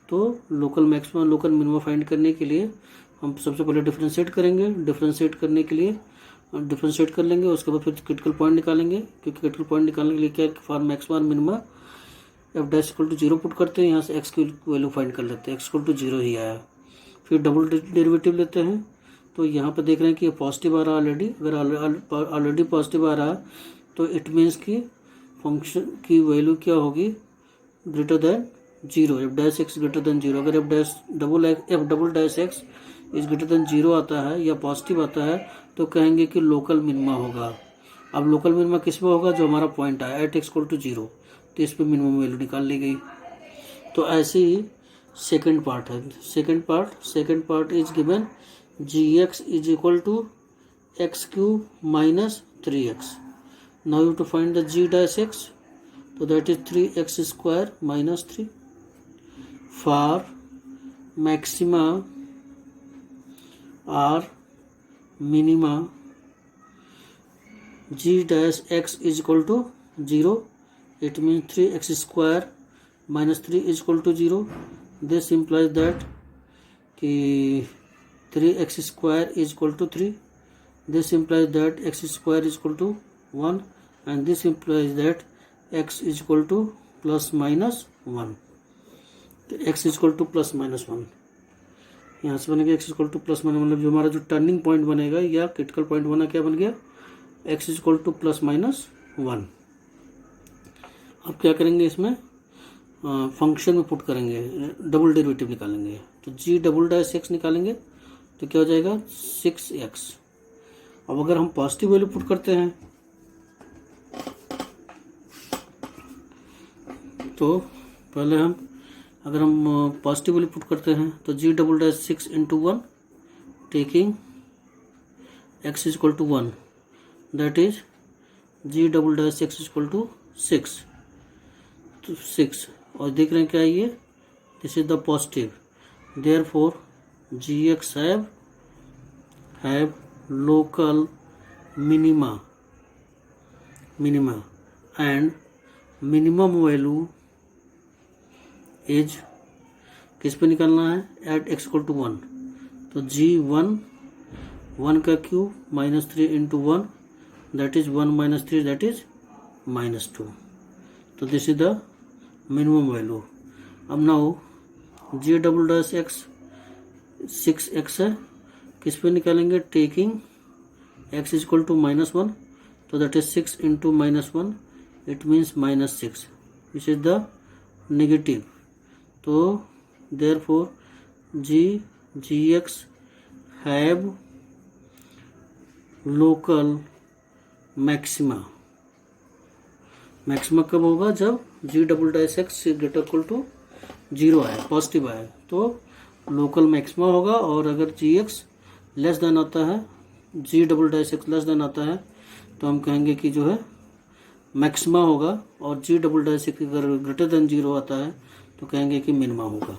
तो लोकल मैक्सिमा और लोकल मिनिमा फाइंड करने के लिए हम सबसे पहले डिफरेंशिएट करेंगे, डिफरेंशिएट करने के लिए डिफरेंशिएट कर लेंगे, उसके बाद फिर क्रिटिकल पॉइंट निकालेंगे, क्योंकि क्रिटिकल पॉइंट निकालने के लिए क्या फॉर मैक्सिमा और minima F dash equal to 0 put करते हैं, यहाँ से x की वैल्यू फाइंड कर लेते हैं, x इक्वल टू 0 ही आया। फिर डबल डेरिवेटिव लेते हैं, तो यहाँ पर देख रहे हैं कि ये पॉजिटिव आ रहा है ऑलरेडी, अगर ऑलरेडी पॉजिटिव आ रहा है तो इट मीन्स कि फंक्शन की वैल्यू क्या होगी, greater than 0, F dash x greater than 0। अगर f double dash x is greater than 0 आता है या पॉजिटिव आता है तो कहेंगे कि लोकल मिनिमा होगा। अब लोकल मिनिमा किस में होगा, जो हमारा पॉइंट आया एट एक्स इक्वल टू 0, तो इस पर मिनिमम वैल्यू निकाल ली गई। तो ऐसे ही सेकेंड पार्ट है, second part is given G X is equal to x cube minus 3x। Now you to find the g dash x, तो that is 3x square minus 3 for maxima और minima g dash x is equal to 0, it mean 3x square minus 3 is equal to 0। This implies that कि 3x square is equal to 3, this implies that x square is equal to 1 and this implies that x is equal to plus minus 1। तो x is equal to plus minus 1 यहाँ से बनेगा x is equal to plus minus, मतलब जो हमारा जो turning point बनेगा या क्रिटिकल पॉइंट बना क्या बन गया, x is equal to plus minus 1। अब क्या करेंगे, इसमें फंक्शन में पुट करेंगे, डबल डेरिवेटिव निकालेंगे, तो g डबल डैश x निकालेंगे तो क्या हो जाएगा 6x। अब अगर हम पॉजिटिव वैल्यू पुट करते हैं तो पहले अगर हम पॉजिटिव वैल्यू पुट करते हैं तो g double dash 6 into 1 taking x is equal to 1, that is g double dash x is equal to 6। तो 6 और देख रहे हैं क्या ये, this is the positive, therefore gx have local minima and minimum value is किस पे निकालना है, एट x इक्वल टू 1, तो g1 1 का cube -3 into 1 that is 1 - 3 that is -2, तो this is the minimum value. अब now g double dash x 6x है, किस पे निकालेंगे, taking x is equal to -1, तो that is 6 into -1 it means -6 which is the negative, तो therefore gx have local maxima. Maxima कब होगा, जब g double dash x greater equal to 0 आए, पॉजिटिव आए, तो लोकल मैक्सिमा होगा। और अगर gx लेस देन आता है, g double dash x less than आता है, तो हम कहेंगे कि जो है मैक्सिमा होगा, और g डबल डैश x अगर ग्रेटर देन 0 आता है तो कहेंगे कि मिनिमा होगा।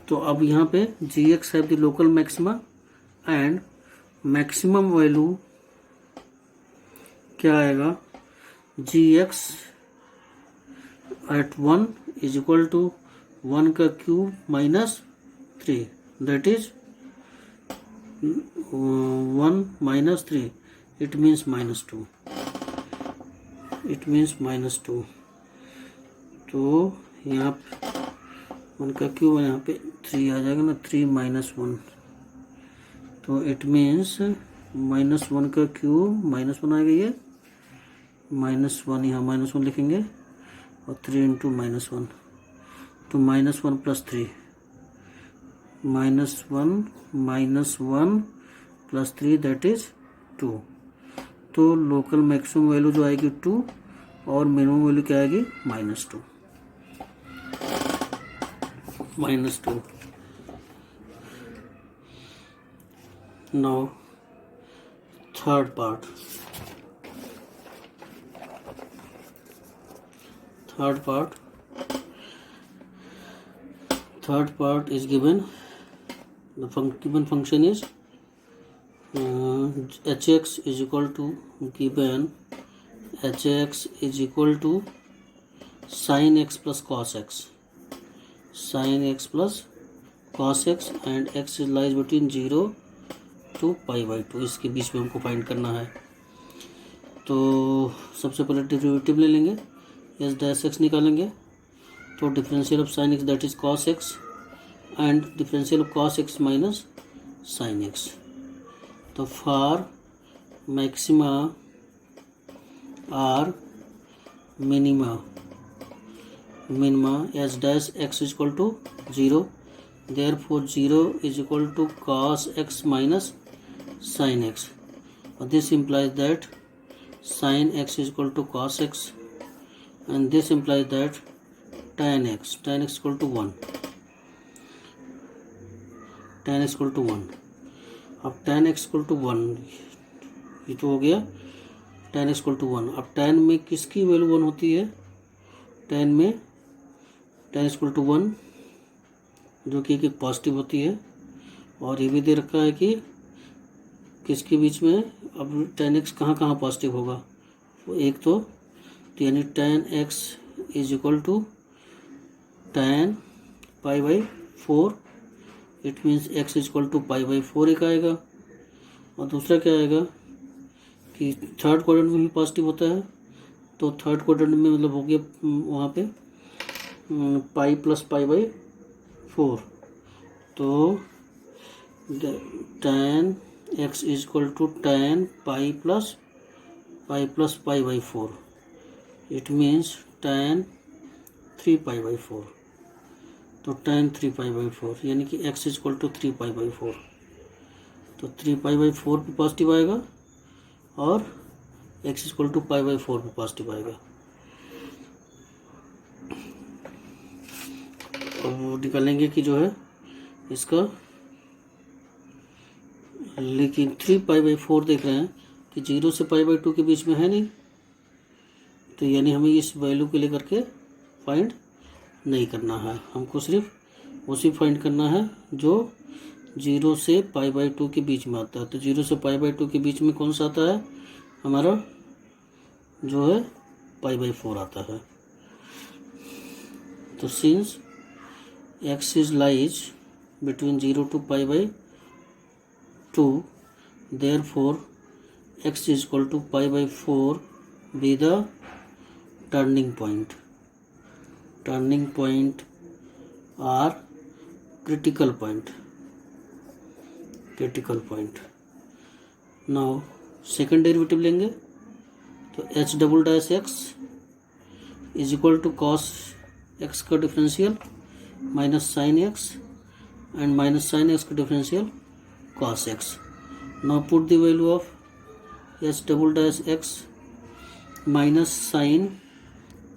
तो अब यहाँ पे gx have the local maxima and maximum value क्या आएगा, gx at 1 is equal to 1 का cube -3 that is 1 - 3 it means -2, it means -2, तो यहाँ 1 का क्यूब यहाँ पे 3 आ जाएगा ना, 3 - 1, तो इट मीन्स -1 का क्यूब -1 आ गई है, -1 यहाँ -1 लिखेंगे और 3 इंटू -1, तो -1 + 3 -1 + 3 दैट इज 2, तो लोकल मैक्सिमम वैल्यू जो आएगी 2 और मिनिमम वैल्यू क्या आएगी, -2। Now third part is given, the given function is hx is equal to given hx is equal to sin x plus cos x, and x lies between 0 to π/2, इसके बीच में हमको find करना है। तो सबसे पहले डेरिवेटिव ले लेंगे, एस डैश एक्स निकालेंगे, तो differential of sine X that is cos X and differential of cos X minus sine X, तो for maxima or minima S dash x is equal to 0, therefore 0 is equal to cos X minus sin x, this implies that sin x is equal to cos x, and this implies that tan x equal to 1, अब tan x equal to 1 ये तो हो गया, tan x equal to 1। अब tan में किसकी value 1 होती है, tan में tan equal to 1 जो कि एक पॉजिटिव होती है, और ये भी दे रखा है कि किसके बीच में, अब tan x कहाँ पॉजिटिव होगा, वो एक तो यानी tan x is equal to tan π/4, it means x is equal to π/4 एक आएगा, और दूसरा क्या आएगा कि थर्ड क्वाड्रेंट में भी पॉजिटिव होता है, तो थर्ड क्वाड्रेंट में मतलब हो गया वहाँ पे पाई प्लस π/4, तो tan x is equal to tan pi plus π/4, it means tan 3π/4, तो tan 3π/4 यानी कि x इज इक्वल टू 3π/4, तो 3π/4 भी पॉजिटिव आएगा और x इज इक्वल टू π/4 भी पॉजिटिव आएगा। और निकालेंगे कि जो है इसका, लेकिन 3π/4 देख रहे हैं कि 0 से π/2 के बीच में है नहीं, तो यानी हमें इस वैल्यू के लेकर के फाइंड नहीं करना है, हमको सिर्फ उसी फाइंड करना है जो 0 से π/2 के बीच में आता है। तो 0 से π/2 के बीच में कौन सा आता है हमारा, जो है π/4 आता है। तो सिंस x is lies between 0 to π/2, therefore x is equal to π/4 be the turning point. Turning point or critical point. Now second derivative लेंगे तो h double dash x is equal to cos x का differential minus sine x and minus sine x का differential cos x. Now put the value of h double dash x minus sine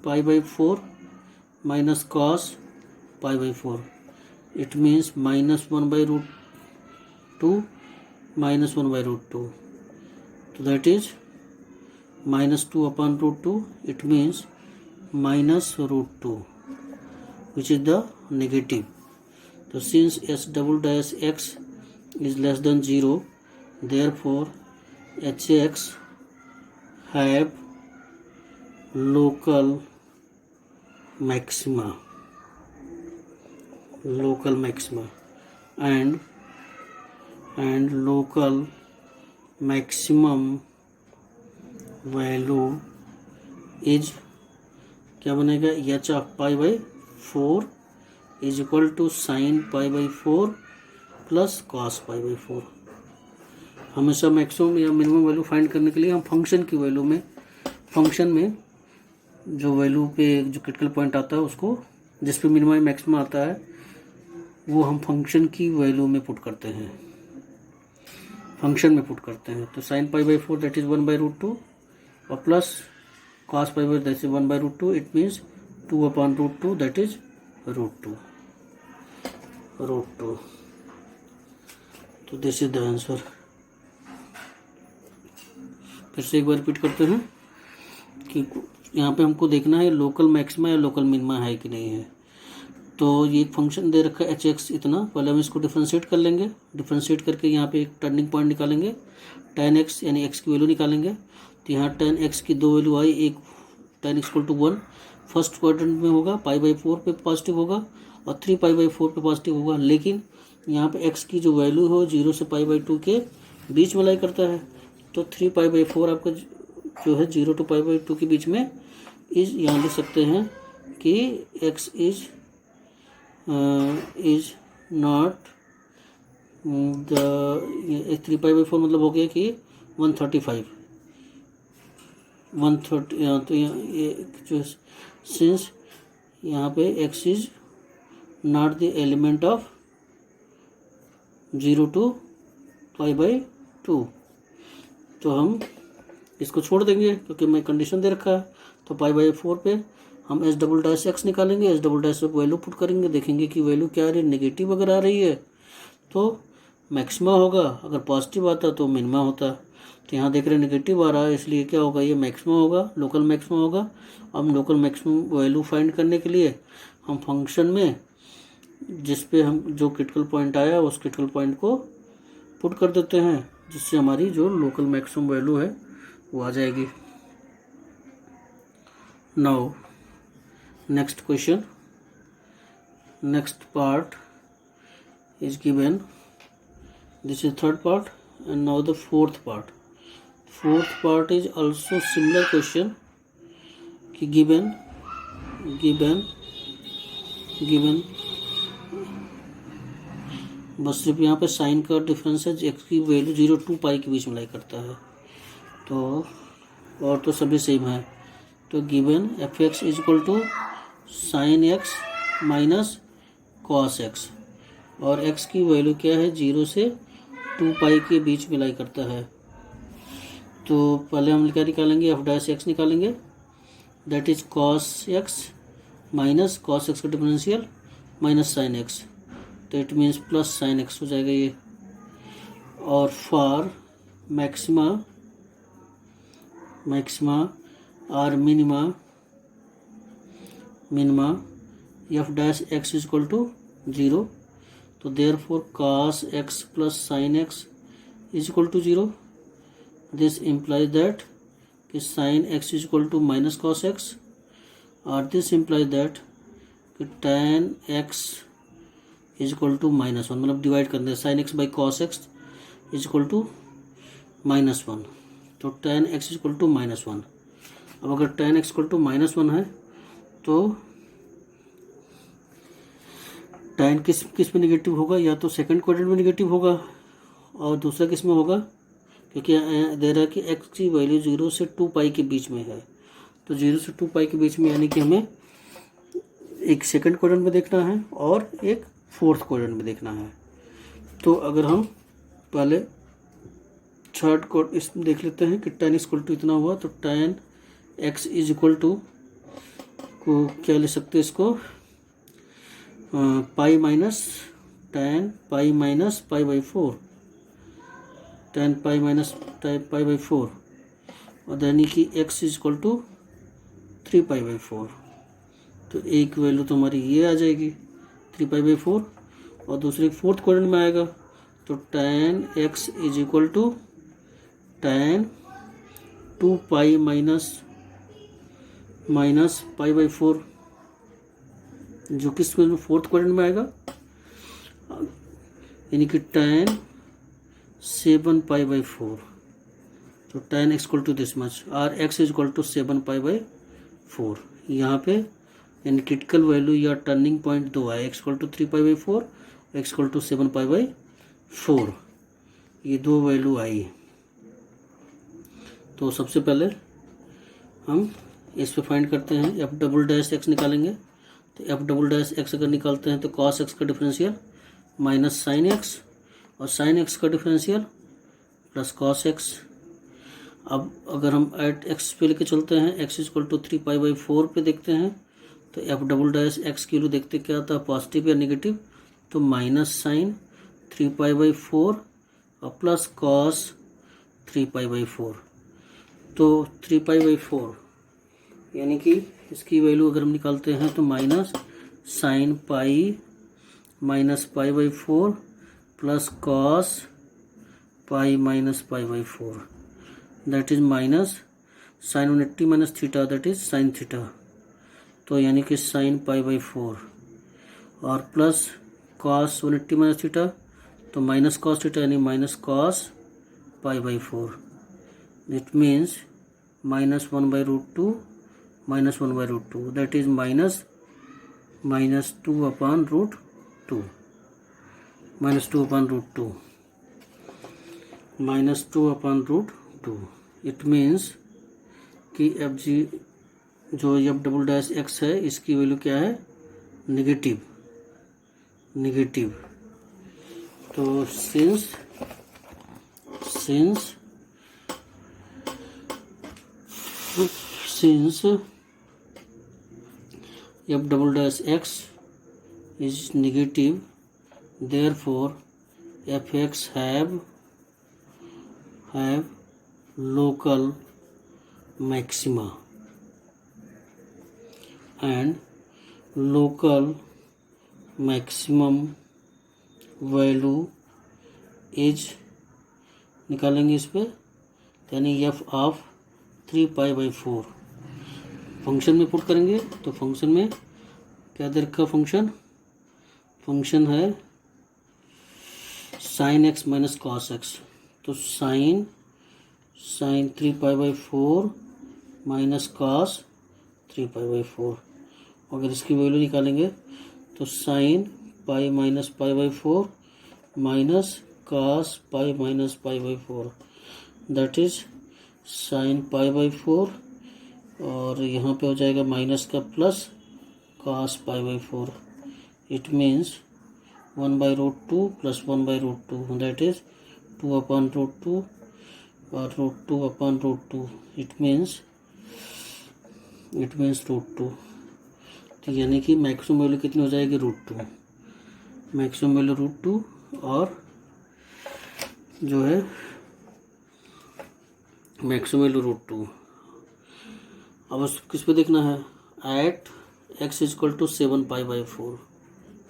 π/4 minus cos π/4. It means minus 1/√2 minus 1/√2. So that is minus 2/√2. It means minus √2, which is the negative. So since s double dash x is less than 0, therefore hx have local maxima and local maximum value is क्या बनेगा, h of π/4 is equal to sin π/4 plus cos π/4. हमेशा maximum या minimum value find करने के लिए हम function में जो वैल्यू पे जो क्रिटिकल पॉइंट आता है उसको, जिस पे मिनिमम मैक्सिमम आता है, वो हम फंक्शन की वैल्यू में पुट करते हैं, फंक्शन में पुट करते हैं. तो साइन π/4 दैट इज 1/√2 और plus cos π/4 that is 1/√2. It means 2/√2 that is √2. तो दिस इज द आंसर. फिर से एक बार रिपीट करते हैं कि यहाँ पे हमको देखना है लोकल मैक्सिमा या लोकल मिनिमा है कि नहीं है. तो ये एक फंक्शन दे रखा है hx इतना. पहले हम इसको डिफ्रेंशिएट कर लेंगे. डिफ्रेंशिएट करके यहाँ पे एक टर्निंग पॉइंट निकालेंगे, tan x यानी x की वैल्यू निकालेंगे. तो यहाँ tan x की दो वैल्यू आई, एक tan x = 1 फर्स्ट क्वाड्रेंट में होगा, π/4 पे पॉजिटिव होगा और 3 π/4 पे पॉजिटिव होगा. लेकिन यहाँ पे x की जो वैल्यू हो 0 से π/2 के बीच में लाई करता है. तो 3 π/4 आपका जो है 0 to π/2 के बीच में इज, यहाँ लिख सकते हैं कि x इज नॉट द 3 π/4 मतलब हो गया कि 135. तो ये जो सिंस यहाँ पे x is not the element of 0 to π/2, तो हम इसको छोड़ देंगे क्योंकि मैं कंडीशन दे रखा है. तो π/4 पे हम h डबल डैश x निकालेंगे, h double dash value put करेंगे, देखेंगे कि वैल्यू क्या आ रही है, नेगेटिव अगर आ रही है तो मैक्सिमा होगा, अगर पॉजिटिव आता तो मिनिमा होता. तो यहाँ देख रहे हैं नेगेटिव आ रहा है, इसलिए क्या होगा, ये मैक्सिमा होगा, लोकल मैक्सिमा होगा. अब लोकल मैक्सिमम वैल्यू फाइंड करने के लिए हम फंक्शन में जिस पे हम जो क्रिटिकल पॉइंट आया उस क्रिटिकल पॉइंट को पुट कर देते हैं, जिससे हमारी जो लोकल मैक्सिमम वैल्यू है वो आ जाएगी. Now next question, next part is given. This is third part and now the fourth part. Fourth part is also similar question कि given बस सिर्फ यहाँ पे साइन का डिफरेंस है, x की वैल्यू 0 to π के बीच में लाई करता है. तो और तो सभी सेम है. तो given fx is equal to sine x minus cos x और x की वैल्यू क्या है, 0 से 2π के बीच में लाई करता है. तो पहले हम क्या निकालेंगे, f डैश x निकालेंगे, that is cos x minus cos x का डिफरेंशियल माइनस साइन x. तो it means plus sine x हो जाएगा ये. और फॉर मैक्सिमा और minima minima F dash x is equal to 0, तो therefore cos x plus sine X is equal to 0। This implies that कि sine X is equal to minus cos X, और this implies that कि tan x is equal to -1, मतलब divide कर दें sine x by cos x is equal to -1, तो tan x is equal to -1। अब अगर tan x equal to -1 है तो tan किस में निगेटिव होगा, या तो सेकंड क्वाड्रेंट में निगेटिव होगा और दूसरा किस में होगा, क्योंकि दे रहा है कि x की वैल्यू 0 से 2 पाई के बीच में है, तो 0 से 2 पाई के बीच में, यानी कि हमें एक सेकंड क्वाड्रेंट में देखना है और एक फोर्थ क्वाड्रेंट में देखना है। तो अगर हम पहले थर्ड को इस देख लेते हैं कि tan इक्वल टू इतना हुआ, तो tan x is equal to को क्या ले सकते हैं इसको, pi minus tan pi minus pi by 4, tan pi minus pi by 4, और यानी कि x is equal to 3 pi by 4। तो एक वैल्यू तो हमारी ये आ जाएगी 3 पाई बाई 4, और दूसरे फोर्थ क्वाड्रेंट में आएगा तो tan x is equal to tan 2 pi minus pi by 4, जो किस में फोर्थ क्वाड्रेंट में आएगा, यानी कि tan 7 पाई बाई 4। तो tan x equal to this much, और x is equal to 7 pi by 4। यहाँ पे यानी क्रिटिकल वैल्यू या टर्निंग पॉइंट दो है, x equal to 3 pi by 4, x equal to 7 pi by 4, ये दो वैल्यू आई। तो सबसे पहले हम इस पे फाइंड करते हैं, एफ डबल डैश एक्स निकालेंगे। तो एफ डबल डैश एक्स अगर निकालते हैं तो कॉस एक्स का डिफरेंशियल माइनस साइन एक्स, और साइन एक्स का डिफरेंशियल प्लस कॉस एक्स। अब अगर हम एट एक्स पे लेके चलते हैं, x equal to 3 pi by 4 पे देखते हैं, तो एफ डबल डैश एक्स की वैल्यू देखते क्या आता है, पॉजिटिव या नेगेटिव, तो माइनस साइन 3 पाई बाई 4 और प्लस कॉस 3 पाई बाई 4। तो 3 पाई बाई 4 यानी कि इसकी वैल्यू अगर हम निकालते हैं तो minus sine pi minus pi by 4 plus cos pi minus pi by 4, that is minus sine 180 minus theta, that is sine theta. तो यानी कि साइन पाई बाई 4 और प्लस कॉस 180 माइनस थीटा, तो माइनस कॉस थीटा यानी minus cos pi by 4। It means minus 1 by root 2 minus 1 by root 2, that is minus 2 upon root 2, minus 2 upon root 2, minus 2 upon root 2। It means कि f g जो f double dash x है इसकी value क्या है, negative. तो since f double dash x is negative, therefore F x have local maxima and local maximum value is निकालेंगे इस पे, यानी F of 3 pi by 4 function में पुट करेंगे। तो फंक्शन में क्या दे रखा, फंक्शन है sine X minus cos X, तो sine 3 pi by 4 minus cos 3 pi by 4। अगर इसकी वैल्यू निकालेंगे तो sine pi minus pi by 4 minus cos pi minus pi by 4, that is sine pi by 4, और यहाँ पे हो जाएगा माइनस का plus cos pi by 4। It means 1 by root 2 plus 1 by root 2, that is 2 upon root 2 और root 2 upon root 2, it means root 2। तो यानी कि मैक्सिमम वैल्यू कितनी हो जाएगी, रूट 2, मैक्सिमम वैल्यू रूट 2, और जो है मैक्सिमम वैल्यू रूट 2। अब किस पे देखना है, एट x इजक्वल टू 7π/4,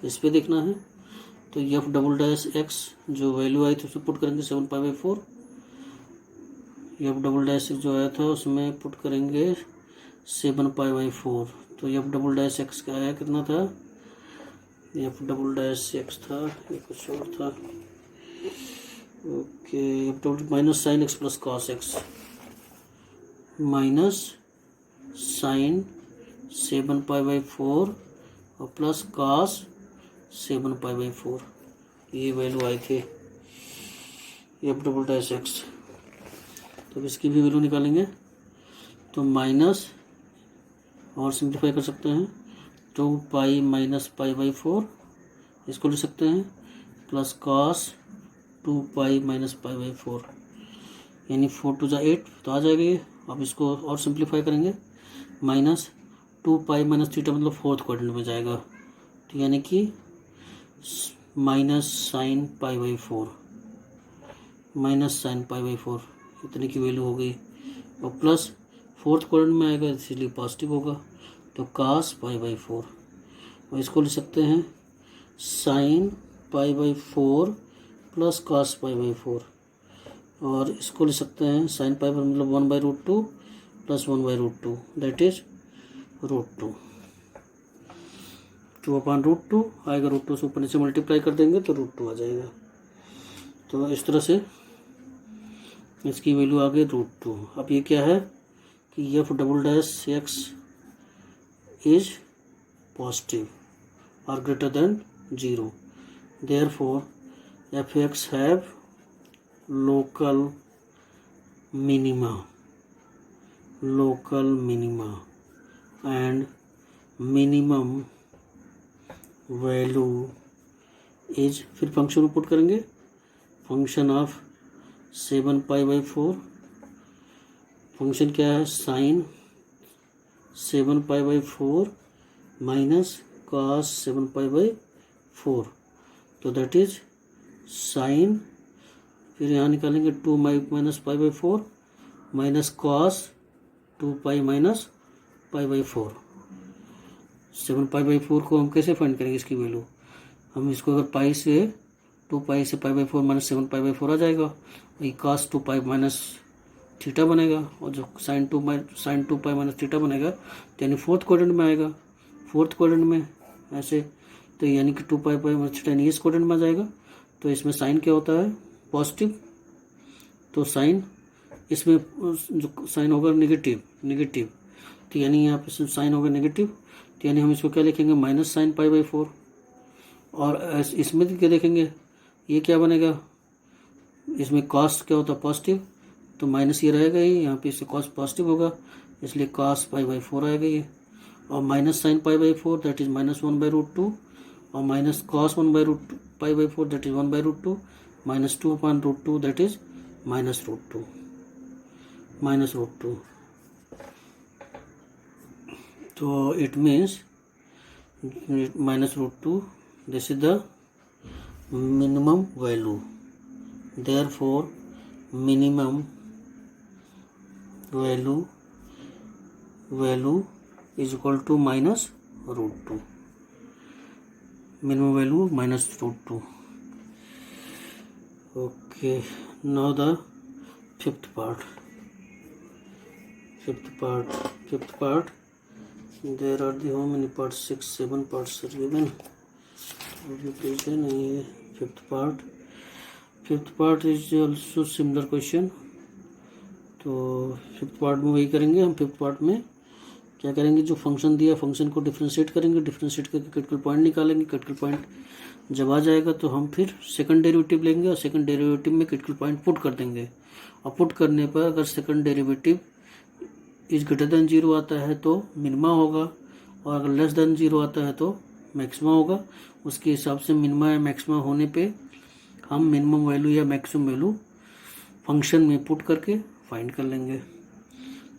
इस पे देखना है। तो एफ डबल डैश एक्स जो वैल्यू आई थी उसमें पुट करेंगे 7π/4, एफ डबल डैश जो आया था उसमें पुट करेंगे 7π/4। तो एफ डबल डैश एक्स का आया कितना था, एफ डबल डैश एक्स था, ये कुछ और था। Okay, F double minus sine X plus cos X, minus sine 7π/4 और प्लस कॉस 7π/4, ये वैल्यू आई थी एफ डबल डैश एक्स। तो इसकी भी वैल्यू निकालेंगे तो माइनस, और सिंप्लीफाई कर सकते हैं 2π माइनस π/4, इसको लिख सकते हैं प्लस कॉस 2π माइनस π/4, यानी 4 टू 8 तो आ जाएगा ये। अब इसको और सिंप्लीफाई करेंगे, माइनस 2π माइनस थीटा मतलब फोर्थ क्वाड्रेंट में जाएगा, तो यानी कि माइनस साइन π/4, माइनस साइन π/4 इतने की वैल्यू हो गई। और प्लस फोर्थ क्वाड्रेंट में आएगा इसलिए पॉजिटिव होगा, तो cos π/4, और इसको लिख सकते हैं साइन π/4 प्लस cos π/4, और इसको लिख सकते हैं साइन पाई मतलब 1/√2 प्लस 1/√2, दैट इज √2, 2/√2 आएगा, √2 से ऊपर नीचे मल्टीप्लाई कर देंगे तो √2 आ जाएगा। तो इस तरह से इसकी वैल्यू आ गई √2। अब ये क्या है कि F double dash x is positive और greater than 0, therefore F x have local minima and minimum value is, फिर फंक्शन में पुट करेंगे फंक्शन ऑफ 7π/4, फंक्शन क्या है साइन 7π/4 माइनस कॉस 7π/4, तो दैट इज साइन, फिर यहाँ निकालेंगे 2 माइनस π/4 माइनस कॉस 2π माइनस π/4। 7π/4 को हम कैसे फाइंड करेंगे इसकी वैल्यू, हम इसको अगर पाई से 2π से π/4 माइनस 7π/4 आ जाएगा, वही कॉस 2π माइनस थीटा बनेगा, और जो साइन 2π माइनस थीटा बनेगा तो यानी फोर्थ क्वाड्रेंट में आएगा, फोर्थ क्वाड्रेंट में ऐसे, तो यानी कि 2π माइनस थीटा यानी इस क्वाड्रेंट में आ जाएगा। तो इसमें साइन क्या होता है पॉजिटिव, तो साइन इसमें जो साइन होगा नेगेटिव, तो यानी यहाँ पे साइन होगा नेगेटिव, तो यानी हम इसको क्या लिखेंगे माइनस साइन π/4, और इसमें क्या देखेंगे ये क्या बनेगा, इसमें कॉस क्या होता है पॉजिटिव, तो माइनस ये रहेगा ही, यहाँ पे इससे कॉस पॉजिटिव होगा इसलिए कॉस π/4 आएगा ये, और minus sine π/4 that is minus 1/√2, और minus cos 1/π/4 that is 1/√2, minus 2/√2 that is minus √2। तो it means minus √2, this is the minimum value, therefore minimum value is equal to minus √2, minimum value minus √2. Okay, now the fifth part. There are the how many parts, 6 7 parts are given. Fifth part is also similar question. तो fifth part में वही करेंगे हम। Fifth part में क्या करेंगे, जो function दिया फंक्शन को डिफ्रेंशिएट करेंगे, डिफ्रेंशिएट करके क्रिटिकल पॉइंट निकालेंगे। क्रिटिकल पॉइंट जब आ जाएगा तो हम फिर सेकंड डेरिवेटिव लेंगे और सेकंड डेरिवेटिव में क्रिटिकल पॉइंट पुट कर देंगे, और पुट करने पर अगर second derivative is greater than 0 आता है तो मिनिमा होगा, और अगर लेस देन 0 आता है तो मैक्सिमा होगा। उसके हिसाब से मिनिमा या मैक्सिमा होने पे हम मिनिमम वैल्यू या मैक्सिमम वैल्यू फंक्शन में पुट करके फाइंड कर लेंगे।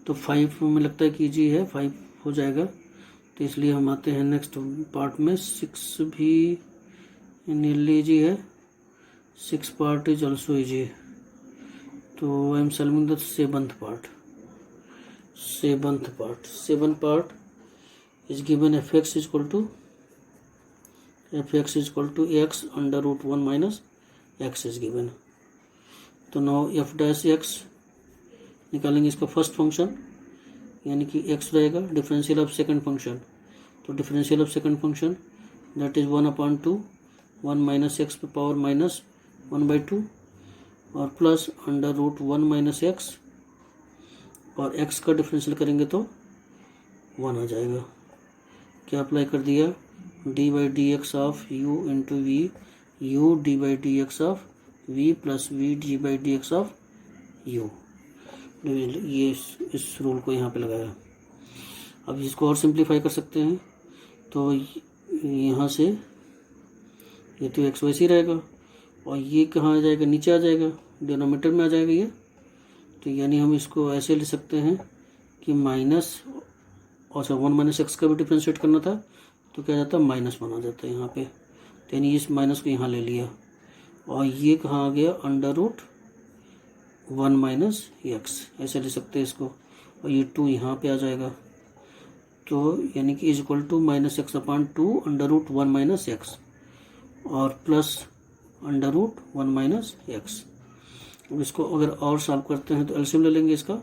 तो 5 में लगता है कि इजी है, 5 हो जाएगा। तो इसलिए हम आते हैं नेक्स्ट पार्ट में। 6 भी नियरली इजी है, 6 पार्ट इज ऑल्सो इजी। तो I am solving the seventh part. 7 part is given fx is equal to x under root 1 minus x is given. तो नाउ f डैश x निकालेंगे इसका first function, यानी कि x रहेगा differential of second function. तो differential of second function that is 1/2 1 minus x पे power minus 1/2 और plus under root 1 minus x, और x का डिफरेंशियल करेंगे तो 1 आ जाएगा। क्या अप्लाई कर दिया, d by d x of u into v, u d by d x of v plus v d by d x of u। ये इस रूल को यहाँ पे लगाया। अब इसको और सिंप्लीफाई कर सकते हैं, तो यहाँ से ये तो एक्स वैसे ही रहेगा और ये कहाँ आ जाएगा, नीचे आ जाएगा, डिनोमीटर में आ जाएगा ये। तो यानी हम इसको ऐसे ले सकते हैं कि माइनस, और 1 माइनस एक्स का भी डिफ्रेंशिएट करना था तो क्या जाता है -1 आ जाता है यहाँ पे। तो यानी इस माइनस को यहाँ ले लिया और ये कहाँ आ गया, अंडर रूट 1 माइनस एक्स, ऐसे ले सकते हैं इसको, और ये 2 यहाँ पे आ जाएगा। तो यानी कि is equal to -x/2 under root 1 minus x और plus under root 1 minus X. अब इसको अगर और सॉल्व करते हैं तो एलसीएम ले लेंगे, इसका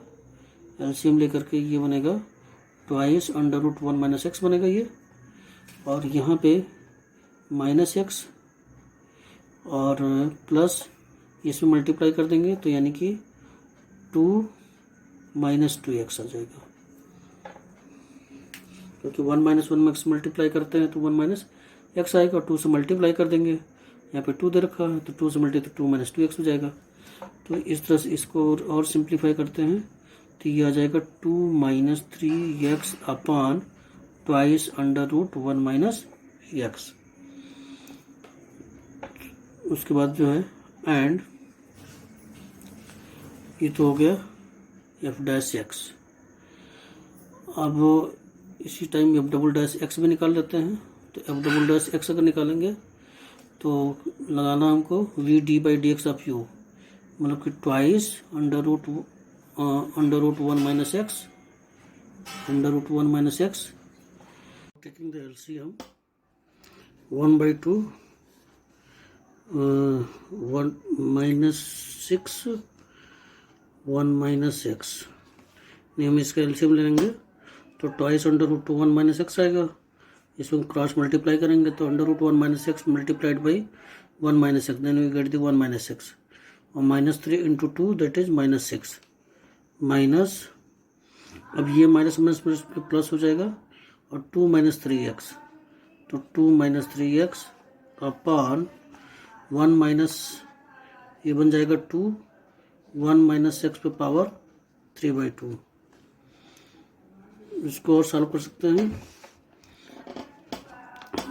एलसीएम लेकर के ये बनेगा twice under root 1 minus x बनेगा ये, और यहाँ पे माइनस एक्स और प्लस इसमें मल्टीप्लाई कर देंगे तो यानी कि 2 माइनस 2x आ जाएगा, क्योंकि 1 माइनस 1 में x मल्टीप्लाई करते हैं तो 1 माइनस एक्स आएगा, 2 से मल्टीप्लाई कर देंगे, यहाँ पे 2 दे रखा है तो 2 से मल्टीप्लाई तो 2 माइनस 2x हो जाएगा। तो इस तरह से इसको और सिंप्लीफाई करते हैं तो ये आ जाएगा 2 minus 3x upon twice under root 1 minus x. उसके बाद जो है एंड ये तो हो गया एफ डैश एक्स। अब इसी time F double dash x भी निकाल लेते हैं। तो एफ डबल डैश एक्स अगर निकालेंगे तो लगाना हमको v d by d x of u, मतलब कि twice under root 1 minus x, under root 1 minus x, taking the LCM 1/2 1 minus 6 1 minus x. नहीं, हम इसका एलसीएम ले लेंगे तो twice under root 1 minus x आएगा, इसमें क्रॉस मल्टीप्लाई करेंगे तो under root 1 minus x multiplied by 1 minus x, then we get the 1 minus x, और -3 इंटू 2 दैट इज -6 माइनस, अब ये माइनस माइनस प्लस हो जाएगा और 2 माइनस 3x, तो 2 माइनस 3x अपॉन 1 माइनस, ये बन जाएगा 2 1 माइनस एक्स पे पावर 3/2। इसको और सॉल्व कर सकते हैं,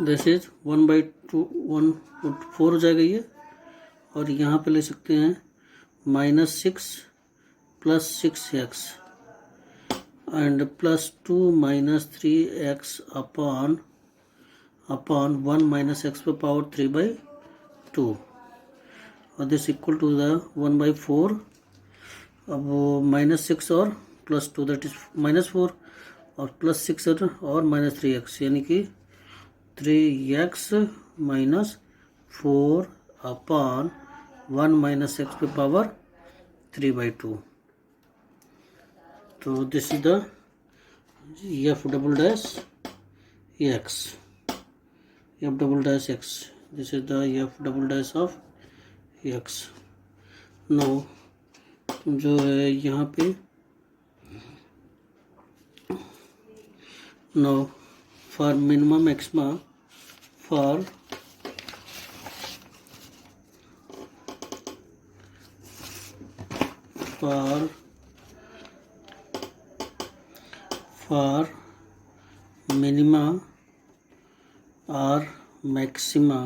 दिस इज 1/2 4 हो जाएगा ये, और यहाँ पे ले सकते हैं -6 plus 6x and plus 2 minus 3x upon 1 minus x पे पावर 3/2, और दिस इक्वल टू द 1/4। अब -6 और +2 दैट इज -4 और +6 और -3x, यानी कि 3x minus 4 upon 1 minus x पे पावर 3/2। तो this is the f double dash x, f double dash x, this is the f double dash of x. No जो है यहाँ पे नो फॉर मिनिमम एक्समा फॉर मिनिमा और maxima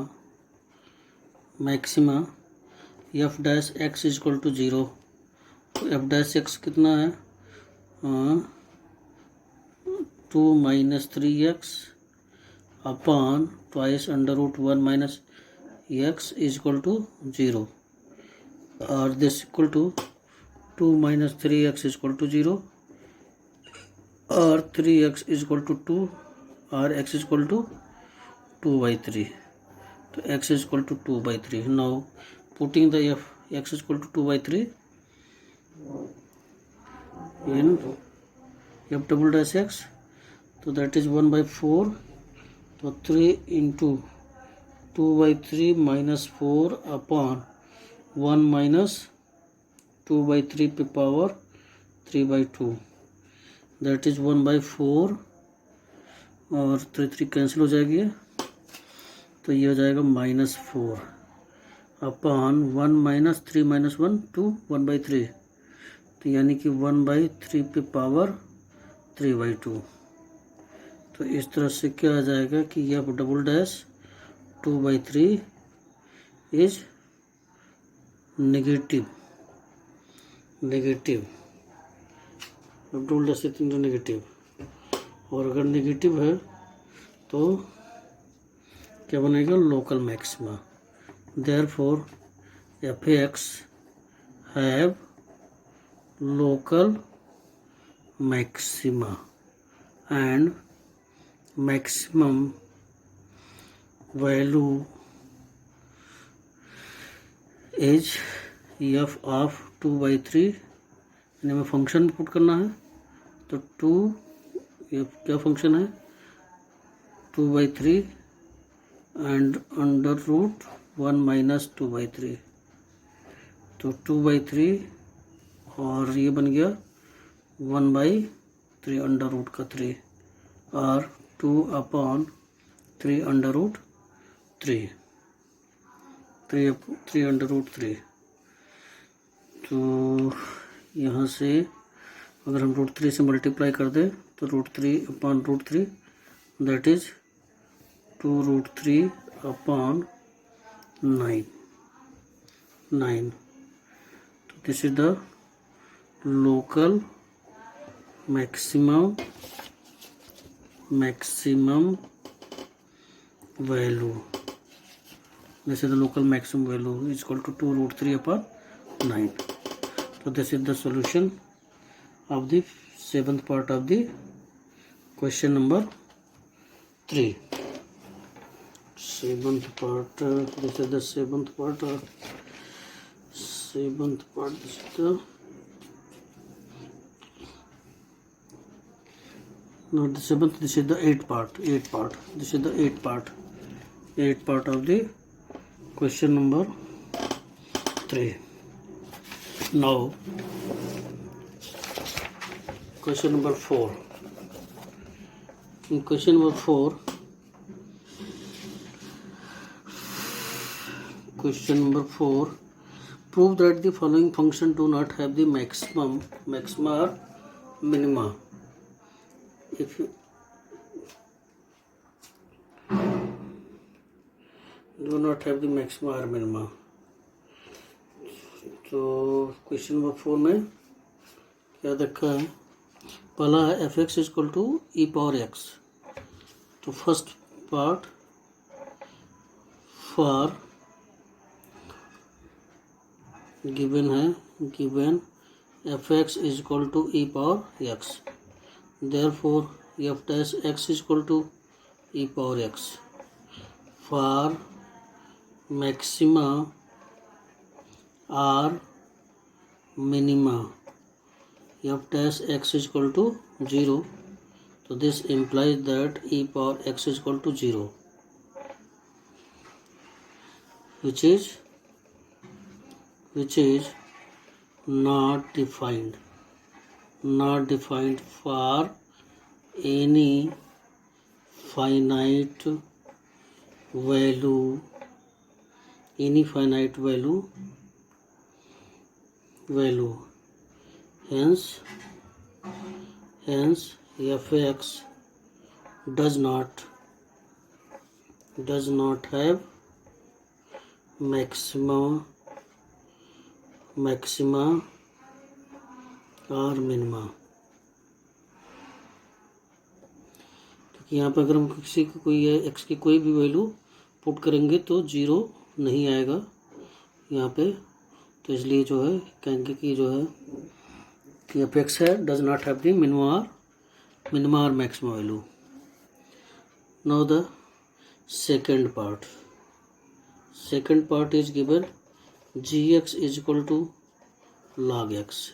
f dash x is equal to 0। तो f dash x कितना है, 2 minus 3x upon twice under root 1 minus x is equal to 0, और this equal to 2 minus 3x is equal to 0 और 3x is equal to 2 और x equal to 2/3, तो x equal to 2/3. Now putting the f x equal to 2/3 in f double dash x, तो that is 1/4. तो 3 into 2/3 minus 4 upon 1 minus 2/3 पे power 3/2, that is 1/4. और 3 cancel हो जाएगी, तो ये हो जाएगा -4 अपॉन 1 माइनस 3 माइनस 1 2 1/3, तो यानी कि 1/3 पे पावर 3/2. तो इस तरह से क्या आ जाएगा कि f double dash 2/3 is negative. f double dash इतना नेगेटिव, और अगर नेगेटिव है तो क्या बनेगा, local maxima. Therefore f(x) have local maxima and maximum value is f of 2/3. यानी हमें फंक्शन पुट करना है, तो 2 क्या फंक्शन है 2/3 एंड अंडर रूट 1 माइनस 2/3, तो 2/3 और ये बन गया 1/3 अंडर रूट का 3 और 2/3 अंडर रूट 3 अंडर रूट 3. तो यहाँ से अगर हम √3 से मल्टीप्लाई कर दें तो √3/√3 दैट इज 2√3/9. तो this is the local maximum value. This is the local maximum value is equal to 2√3/9. So this is the solution of the 7th part of the question number 3. 7th part, this is the 7th part. This is the not the 7th, this is the 8th part. This is the 8th part of the question number 3. Now question number 4. In question number 4, prove that the following function do not have the maxima or minima. If you do not have the maxima or minima, तो question number 4 में क्या देखा है, पहला है f(x) equal to e⁴x. तो first part for given है, given f(x) equal to e⁴x. Therefore f dash x is equal to e⁴x. For maxima or minima f dash x is equal to 0. So this implies that e⁴x is equal to 0, which is not defined for any finite value, hence f(x) does not have maxima और minima. क्योंकि यहाँ पर अगर हम किसी को कोई x की कोई भी वैल्यू पुट करेंगे तो 0 नहीं आएगा यहाँ पे, तो इसलिए जो है कहेंगे कि जो है कि f(x) है does not have the minima और maxima value. Now the second part. Second part is given gx is equal to log x.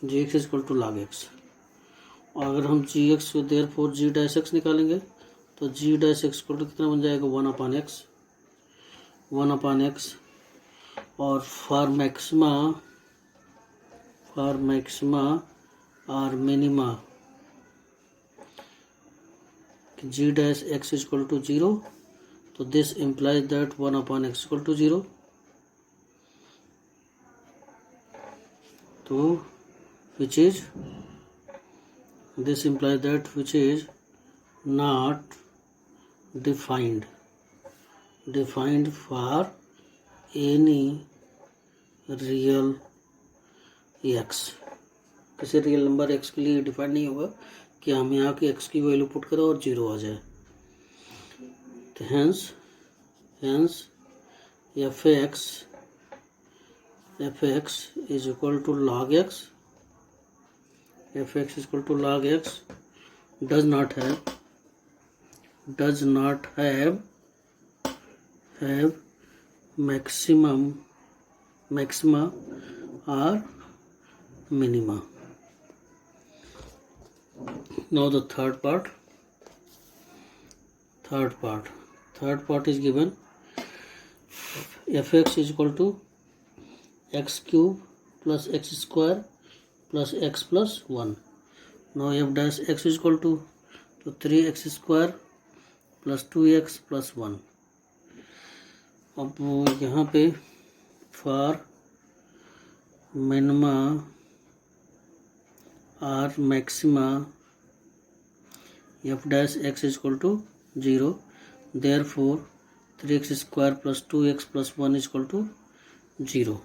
gx is equal to log x. और अगर हम gx को देयरफॉर g डैश x निकालेंगे तो g dash x equal to कितना बन जाएगा 1/x और फॉर मैक्सिमा और minima g dash x is equal to 0, तो this implies that 1/x equal to 0. तो which is this implies that which is not defined for any real x. किसी real number x के लिए defined नहीं होगा कि हम यहाँ की x की वैल्यू पुट करें और 0 आ जाए. तो hence fx is equal to log x. fx is equal to log x does not have maxima or minima. Now the third part is given fx is equal to x cube plus x square plus x plus 1. Now f dash x is equal to 3x square plus 2x plus 1. अब यहाँ पे for minima और maxima f dash x is equal to 0, therefore 3x square plus 2x plus 1 is equal to 0.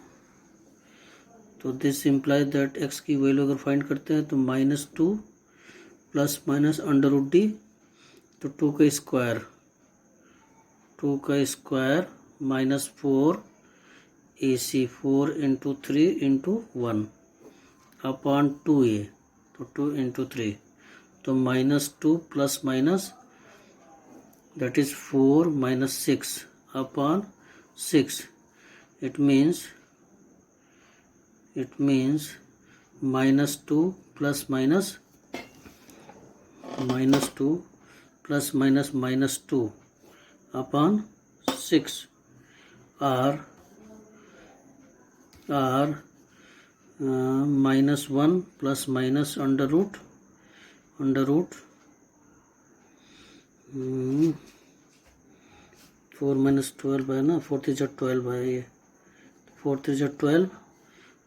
तो this implies that x की value अगर find करते हैं तो -2 plus minus under root d, तो 2 का square -4 AC 4 into 3 into 1 upon 2a, तो 2 into 3, तो -2 plus minus that is 4 minus 6 upon 6. It means -2 plus minus -2 plus minus -2 upon 6 or -1 plus minus under root 4 minus 12 है ना, 4 3 12 है, ये 4 3 12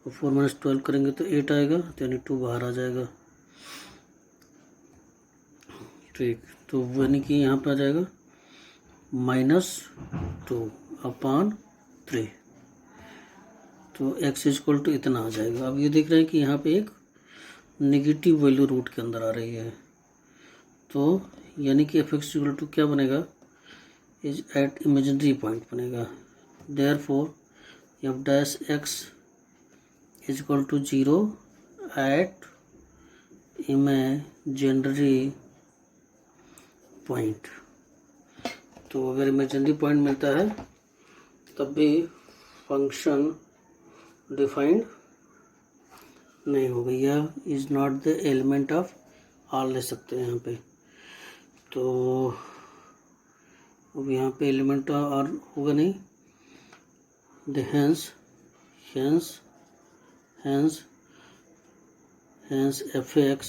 और 4 minus 12 करेंगे तो 8 आएगा, तो यानी 2 बाहर आ जाएगा. ठीक, तो यानी कि यहाँ पर आ जाएगा -2 अपॉन 3, तो x इक्वल टू इतना आ जाएगा. अब ये देख रहे हैं कि यहाँ पे एक नेगेटिव वैल्यू रूट के अंदर आ रही है, तो यानी कि f इक्वल टू क्या बनेगा, इज एट इमेजिनरी पॉइंट बनेगा. Therefore f dash x is equal to 0 at imaginary point. तो अगर इमेजिनरी पॉइंट मिलता है तब भी फंक्शन डिफाइंड नहीं होगा, या is not the element of R ले सकते हैं यहाँ पे. तो अब यहाँ पे एलिमेंट आर होगा नहीं, hence fx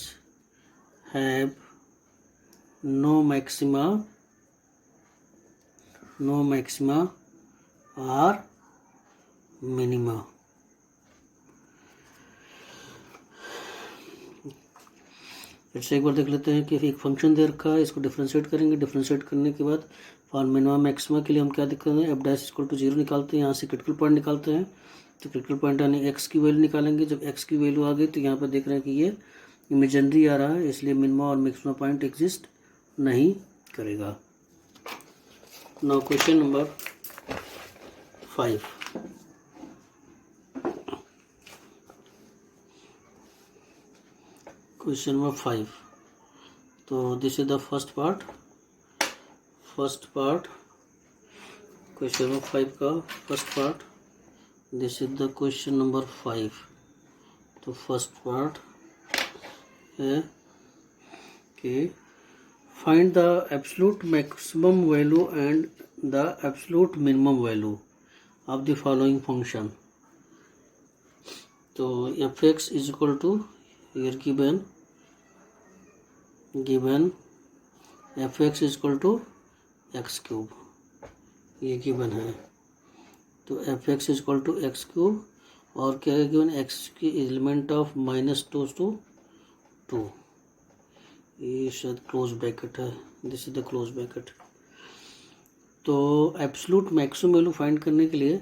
have no maxima or minima. फिर से एक बार देख लेते हैं कि एक फंक्शन दे रखा है, इसको डिफरेंशिएट करेंगे. डिफरेंशिएट करने के बाद फॉर मिनिमा मैक्सिमा के लिए हम क्या दिक्कत है, f डैश इक्वल टू 0 निकालते हैं, यहाँ से क्रिटिकल पॉइंट निकालते हैं. तो क्रिटिकल पॉइंट यानी x की वैल्यू निकालेंगे. जब x की वैल्यू आ गई तो यहाँ पर देख रहे हैं कि ये इमेजिनरी आ रहा है, इसलिए मिनिमा और मैक्सिमा पॉइंट एग्जिस्ट नहीं करेगा. Now question number 5. Question number 5. तो this is the first part question number 5 का first part. This is the question number 5। तो फर्स्ट पार्ट है कि find the absolute maximum value and the absolute minimum value of the following function. तो f x is equal to here given f x is equal to x cube, ये given है। तो f x is equal to x cube और क्या है given, x की element of -2 to 2, ये शायद क्लोज ब्रैकेट है, this is the close bracket. तो एब्सोल्यूट मैक्सिमम वैल्यू फाइंड करने के लिए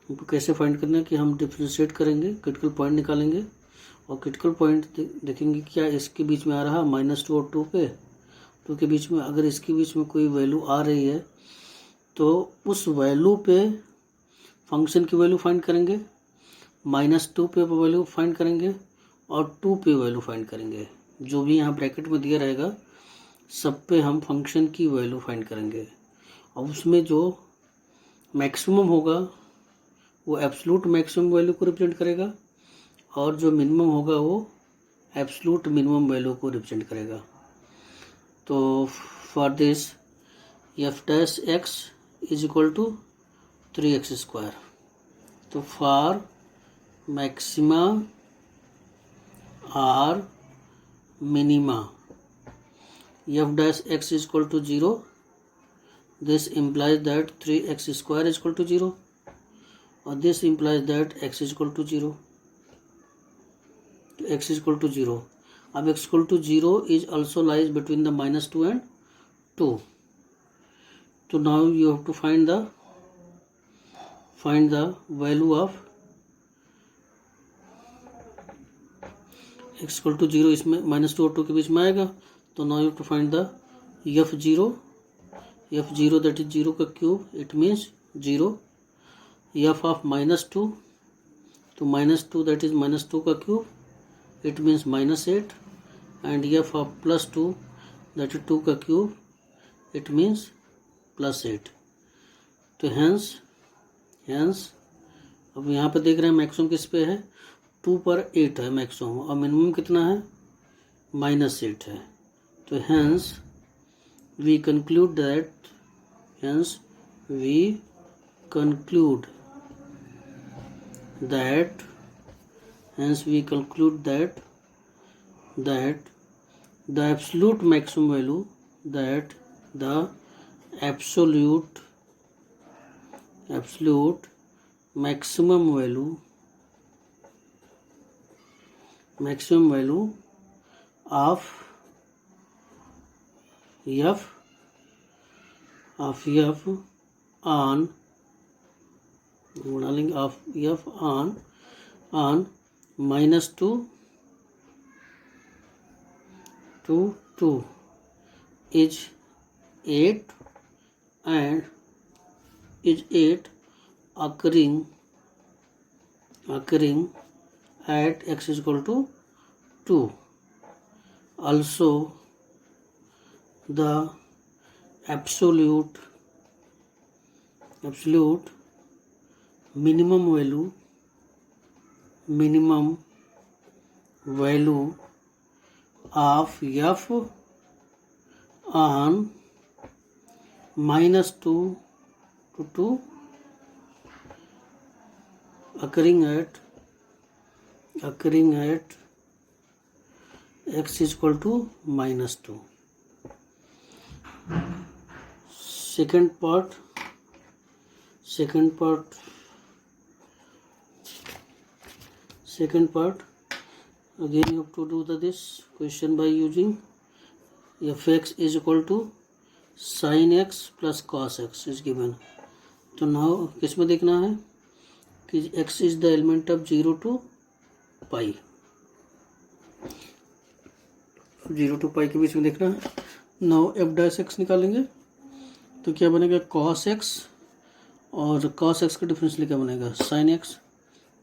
हमको कैसे फाइंड करना है कि हम डिफ्रेंशिएट करेंगे, क्रिटिकल पॉइंट निकालेंगे और क्रिटिकल पॉइंट देखेंगे क्या इसके बीच में आ रहा है -2 और 2 पे, 2 के बीच में। अगर इसके बीच में कोई वैल्यू आ रही है तो उस वैल्यू पे फंक्शन की वैल्यू फाइंड करेंगे, -2 पे वैल्यू फाइंड करेंगे और 2 पे वैल्यू फाइंड करेंगे। जो भी यहाँ ब्रैकेट में दिया रहेगा सब पे हम फंक्शन की वैल्यू फाइंड करेंगे और उसमें जो मैक्सिमम होगा वो एब्सोल्यूट मैक्सिमम वैल्यू को रिप्रेजेंट करेगा और जो मिनिमम होगा वो एब्सोल्यूट मिनिमम वैल्यू को रिप्रेजेंट करेगा। तो for this f dash x is equal to 3x²। तो फॉर मैक्सिमा और minima F dash x is equal to 0, this implies that 3x² is equal to 0 और this implies that x is equal to 0। तो x is equal to 0। अब x equal to 0 is also lies between the -2 and 2। तो now you have to find the value of x equal to 0, इसमें -2 और 2 के बीच में आएगा। तो now you have to find the f0 that is 0 का cube, it means 0। f of -2, तो -2 that is -2 का cube, it means -8 and f of +2 that is 2 का क्यूब, इट मीन्स +8। तो हेंस अब यहाँ पे देख रहे हैं मैक्सिमम किस पे है, 2 पर 8 है मैक्सिमम और मिनिमम कितना है -8 है। तो hence we conclude that the absolute maximum value of f on -2 to 2 is 8 and is 8 occurring at x is equal to 2. Also the absolute minimum value of f on -2 to 2 occurring at x is equal to -2. Second part again you have to do this question by using fx is equal to sin x plus cos x is given. तो now किस में देखना है कि x is the element of 0 to pi, 0 to पाई के बीच में देखना है। नाउ एफ डैश एक्स निकालेंगे तो क्या बनेगा cos x और cos x का डिफरेंशियल क्या बनेगा sin x।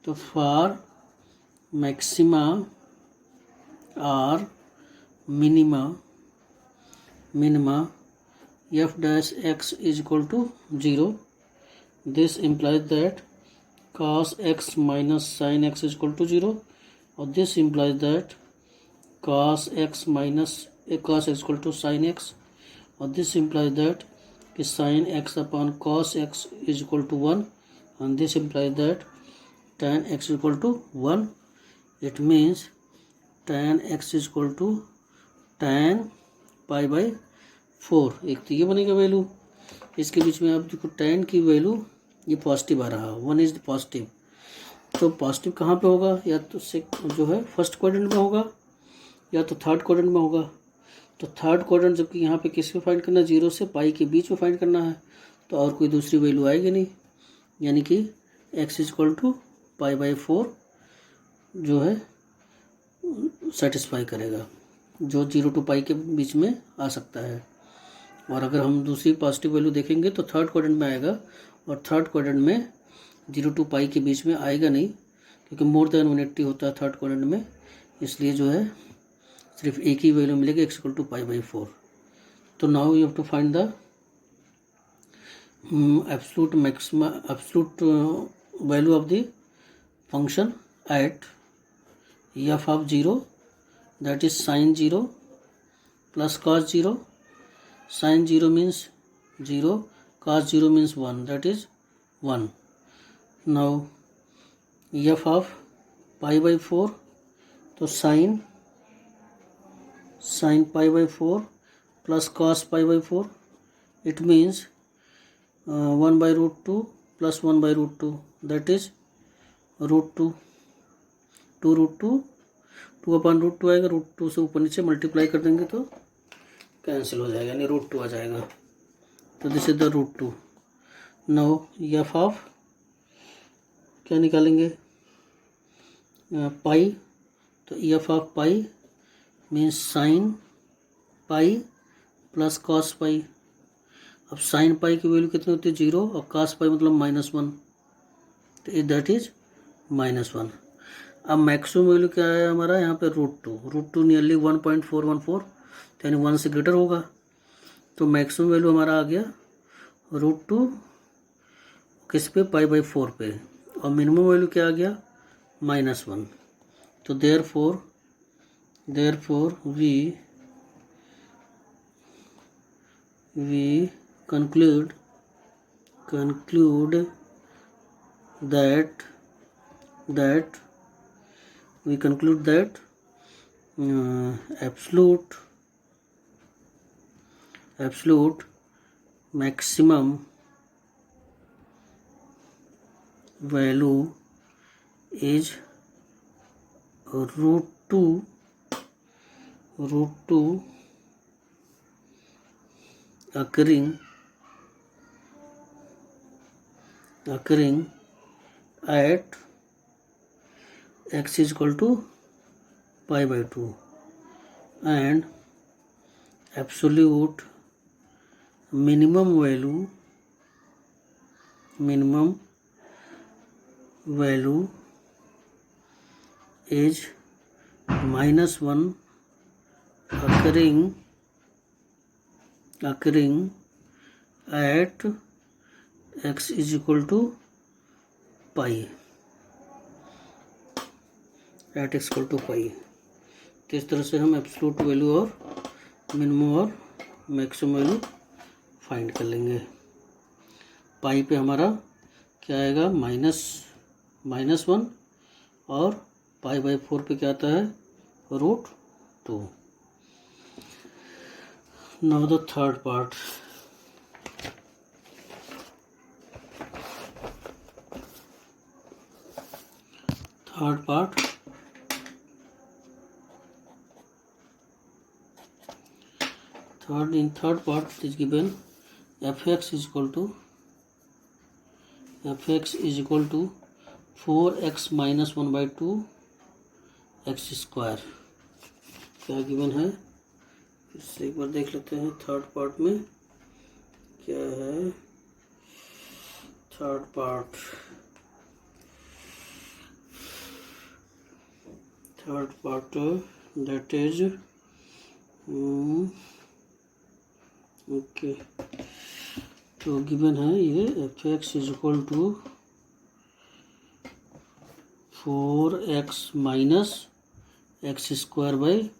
तो फॉर मैक्सिमा और minima minima F dash x is equal to 0, this implies that cos x minus sin x is equal to 0, और this implies that cos x is equal to sin x, और this implies that कि sin x upon cos x is equal to 1, and this implies that tan x is equal to 1. It means tan x is equal to tan pi by 4. एक तो ये बनेगा value, इसके बीच में आप देखो tan की वैल्यू ये पॉजिटिव आ रहा, 1 इज पॉजिटिव, तो पॉजिटिव कहाँ पे होगा, या तो जो है फर्स्ट क्वाड्रेंट में होगा या तो थर्ड क्वाड्रेंट में होगा। तो थर्ड क्वाड्रेंट जबकि यहाँ पे किसमें फाइंड करना है, 0 से पाई के बीच में फाइंड करना है, तो और कोई दूसरी वैल्यू आएगी नहीं, यानी कि x is equal to pi by 4 जो है सेटिस्फाई करेगा, जो 0 to पाई के बीच में आ सकता है। और अगर हम दूसरी पॉजिटिव वैल्यू देखेंगे तो थर्ड क्वाड्रेंट में आएगा, और थर्ड क्वाड्रेंट में 0 to पाई के बीच में आएगा नहीं, क्योंकि मोर देन 180 होता है थर्ड क्वाड्रेंट में, इसलिए जो है सिर्फ एक ही वैल्यू मिलेगी x equal to pi by 4। तो now you have to find the absolute value of the function at f of 0, that is sine 0 plus cos 0, sine 0 means 0, cos 0 means 1, that is 1. Now f of pi by 4, तो sin pi by 4 plus cos pi by 4, it means 1 by root 2 plus 1 by root 2, that is root 2. 2 root 2, 2 upon root 2 आएगा, root 2 से ऊपर नीचे multiply कर देंगे तो cancel हो जाएगा, यानी root 2 आ जाएगा, तो this is the root 2. Now f of क्या निकालेंगे, पाई, तो f of pi means sine pi plus cos pi. अब साइन पाई की वैल्यू कितनी होती है, 0, और कॉस पाई मतलब -1, तो दैट इज -1. अब मैक्सिमम वैल्यू क्या है हमारा यहाँ पे, रूट टू नियरली 1.414, तो यानी 1 से ग्रेटर होगा, तो मैक्सिमम वैल्यू हमारा आ गया √2 किस पे, पाई बाई 4 पे, और मिनिमम वैल्यू क्या आ गया, -1. तो therefore we conclude that absolute maximum value is √2 occurring at x is equal to pi by 2, and absolute minimum value is -1 occurring at x is equal to pi, तो इस तरह से हम एब्सोल्यूट वैल्यू और मिनिमम और maximum value find कर लेंगे। पाई पे हमारा क्या आएगा, -1, और पाई बाई 4 पे क्या आता है, √2. Now the third part, in third part it is given fx is equal to 4x minus 1 by 2 x square, क्या गिवन है, फिर से एक बार देख लेते हैं थर्ड पार्ट में क्या है। Third part that is okay, तो गिवन है ये f x is equal to 4x minus x square by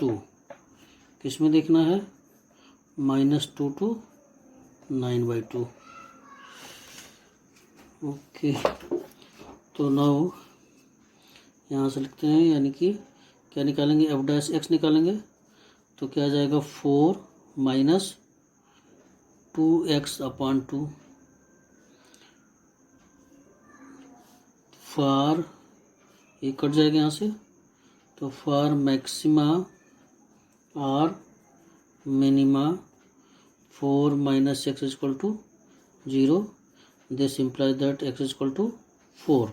2, किस में देखना है, -2 to 9/2। ओके, तो नाउ यहाँ से लिखते हैं, यानी कि क्या निकालेंगे, एफ डैश एक्स निकालेंगे, तो क्या आ जाएगा 4 माइनस 2x/2 फॉर, ये कट जाएगा यहाँ से, तो फॉर मैक्सिमा और minima 4 minus x equal to 0, this implies that x equal to 4।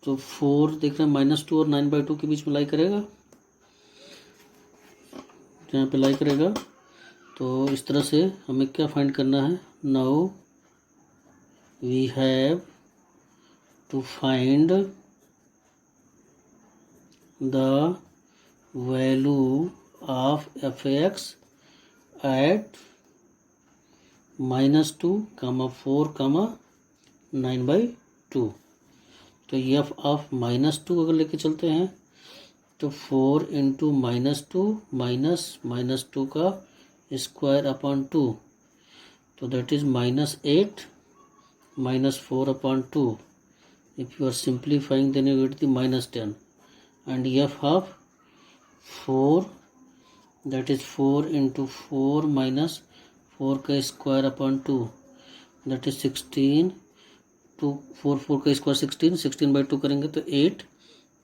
तो 4 देख रहे हैं -2 और 9/2 के बीच में लाई करेगा, यहाँ पे लाई करेगा। तो इस तरह से हमें क्या फाइंड करना है, now we have to find the value of F x at -2, 4, 9/2। तो एफ ऑफ -2 अगर लेके चलते हैं तो 4 इंटू -2 -2 का स्क्वायर/2, तो that is -8 -4/2। If you are simplifying then you get the -10, and f of 4, that is 4 into 4 minus 4 का स्क्वायर/2, that is 16, 2 4 का स्क्वायर 16/2 करेंगे तो 8,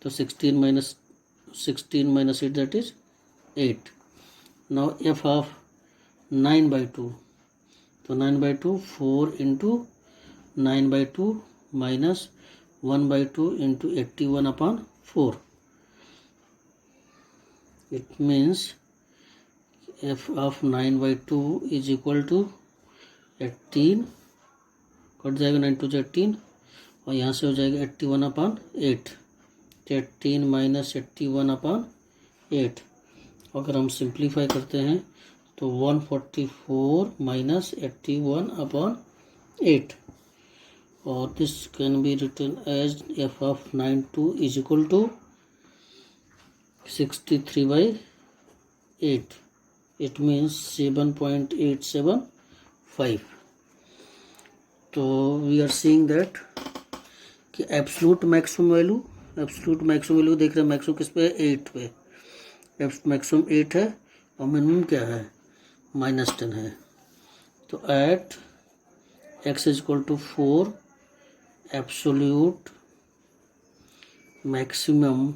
तो 16 minus 8 that is 8। now f of 9/2, तो 9/2 4 into 9/2 minus 1/2 into 81/4, it means f of 9/2 is equal to 18, cut जाएगा 9 to 18, और यहाँ से हो जाएगा 81/8, 18 minus 81/8। अगर हम सिंप्लीफाई करते हैं तो 144 minus 81/8, और this can be written as f of 9/2 is equal to 63/8, it means 7.875। तो वी आर सीइंग दैट कि एब्सोल्यूट मैक्सिमम वैल्यू देख रहे हैं, मैक्सिमम किस पे है, 8 पे, मैक्सिमम 8 है और मिनिमम क्या है, -10 है। तो at x is equal to 4, absolute maximum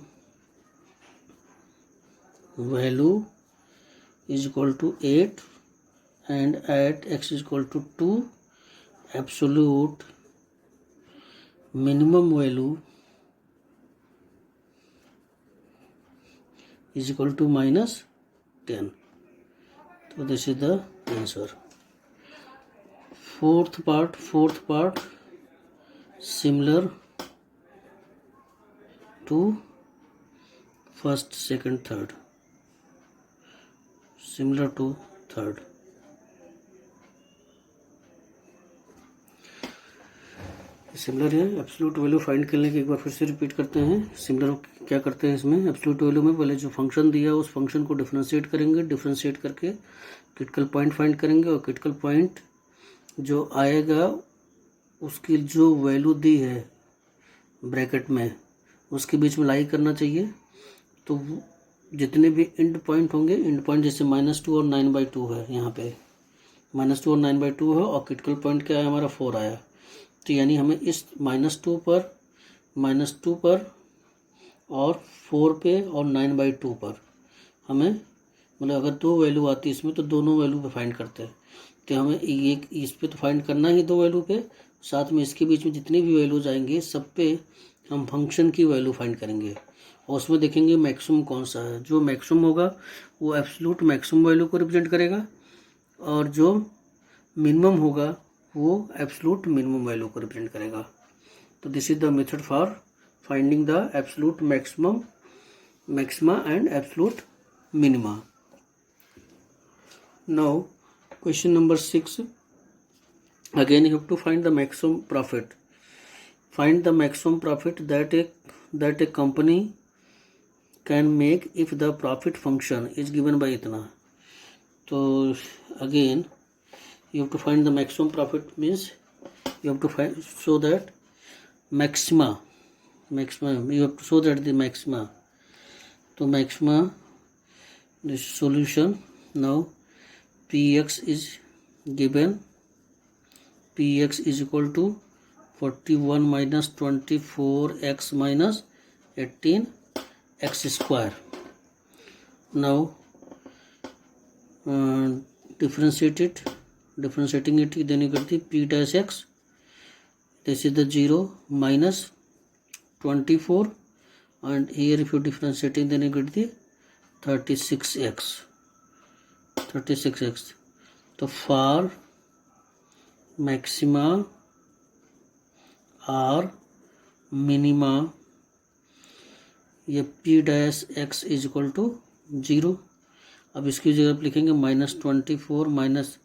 value is equal to 8, and at x is equal to 2, absolute minimum value is equal to -10। so this is the answer। fourth part similar to first, second, third, similar to third। Similar है, absolute value find करने के एक बार फिर से repeat करते हैं। Similar क्या करते हैं इसमें, एब्सोल्यूट वैल्यू में पहले जो फंक्शन दिया उस फंक्शन को डिफरेंशिएट करेंगे, डिफरेंशिएट करके क्रिटिकल पॉइंट फाइंड करेंगे, और क्रिटिकल पॉइंट जो आएगा उसकी जो वैल्यू दी है ब्रैकेट में उसके बीच में लाई करना चाहिए। तो जितने भी एंड पॉइंट होंगे, एंड पॉइंट जैसे -2 और 9/2 है, यहाँ पे -2 और 9/2 है, और क्रिटिकल पॉइंट क्या है हमारा 4 आया। तो यानी हमें इस -2 पर और 4 पे और 9/2 पर हमें, मतलब अगर 2 वैल्यू आती है इसमें तो दोनों वैल्यू पे फाइंड करते हैं। तो हमें ये इस पे तो फाइंड करना ही 2 वैल्यू पे, साथ में इसके बीच में जितनी भी वैल्यूज आएंगे सब पे हम फंक्शन की वैल्यू फाइंड करेंगे, और उसमें देखेंगे मैक्सिमम कौन सा है। जो मैक्सिमम होगा वो एब्सोल्यूट मैक्सिमम वैल्यू को रिप्रेजेंट करेगा, और जो मिनिमम होगा वो एब्सोल्यूट मिनिमम वैल्यू को रिप्रेजेंट करेगा। तो this is the method for finding the absolute maxima and absolute minima. Now question number 6. Again you have to find the maximum profit. Find the maximum profit that a company can make if the profit function is given by इतना. तो again you have to find the maximum profit, means you have to find, so that maximum you have to show that the maxima. तो maxima, the solution. Now px is given, px is equal to 41 minus 24x minus 18x square. Now differentiating it, then you get the p dash x, this is the 0 minus 24, and here if you differentiating, then you get the 36x. So for maxima और minima, ये p dash x is equal to 0. अब इसकी जगह आप लिखेंगे -24 minus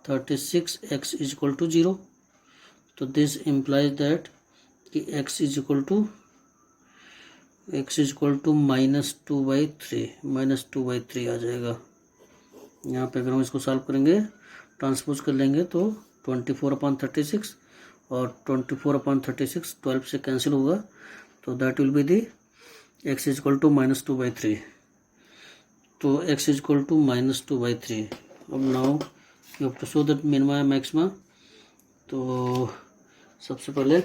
36x is equal to 0. तो this implies that कि x is equal to -2/3 आ जाएगा. यहाँ पे अगर हम इसको सॉल्व करेंगे, ट्रांसपोज कर लेंगे, तो 24/36 और 24/36 12 से कैंसिल होगा, तो that will be the x is equal to -2/3. तो x इज इक्वल टू -2/3. अब now you have to show that minima है मैक्सिमा. तो सबसे पहले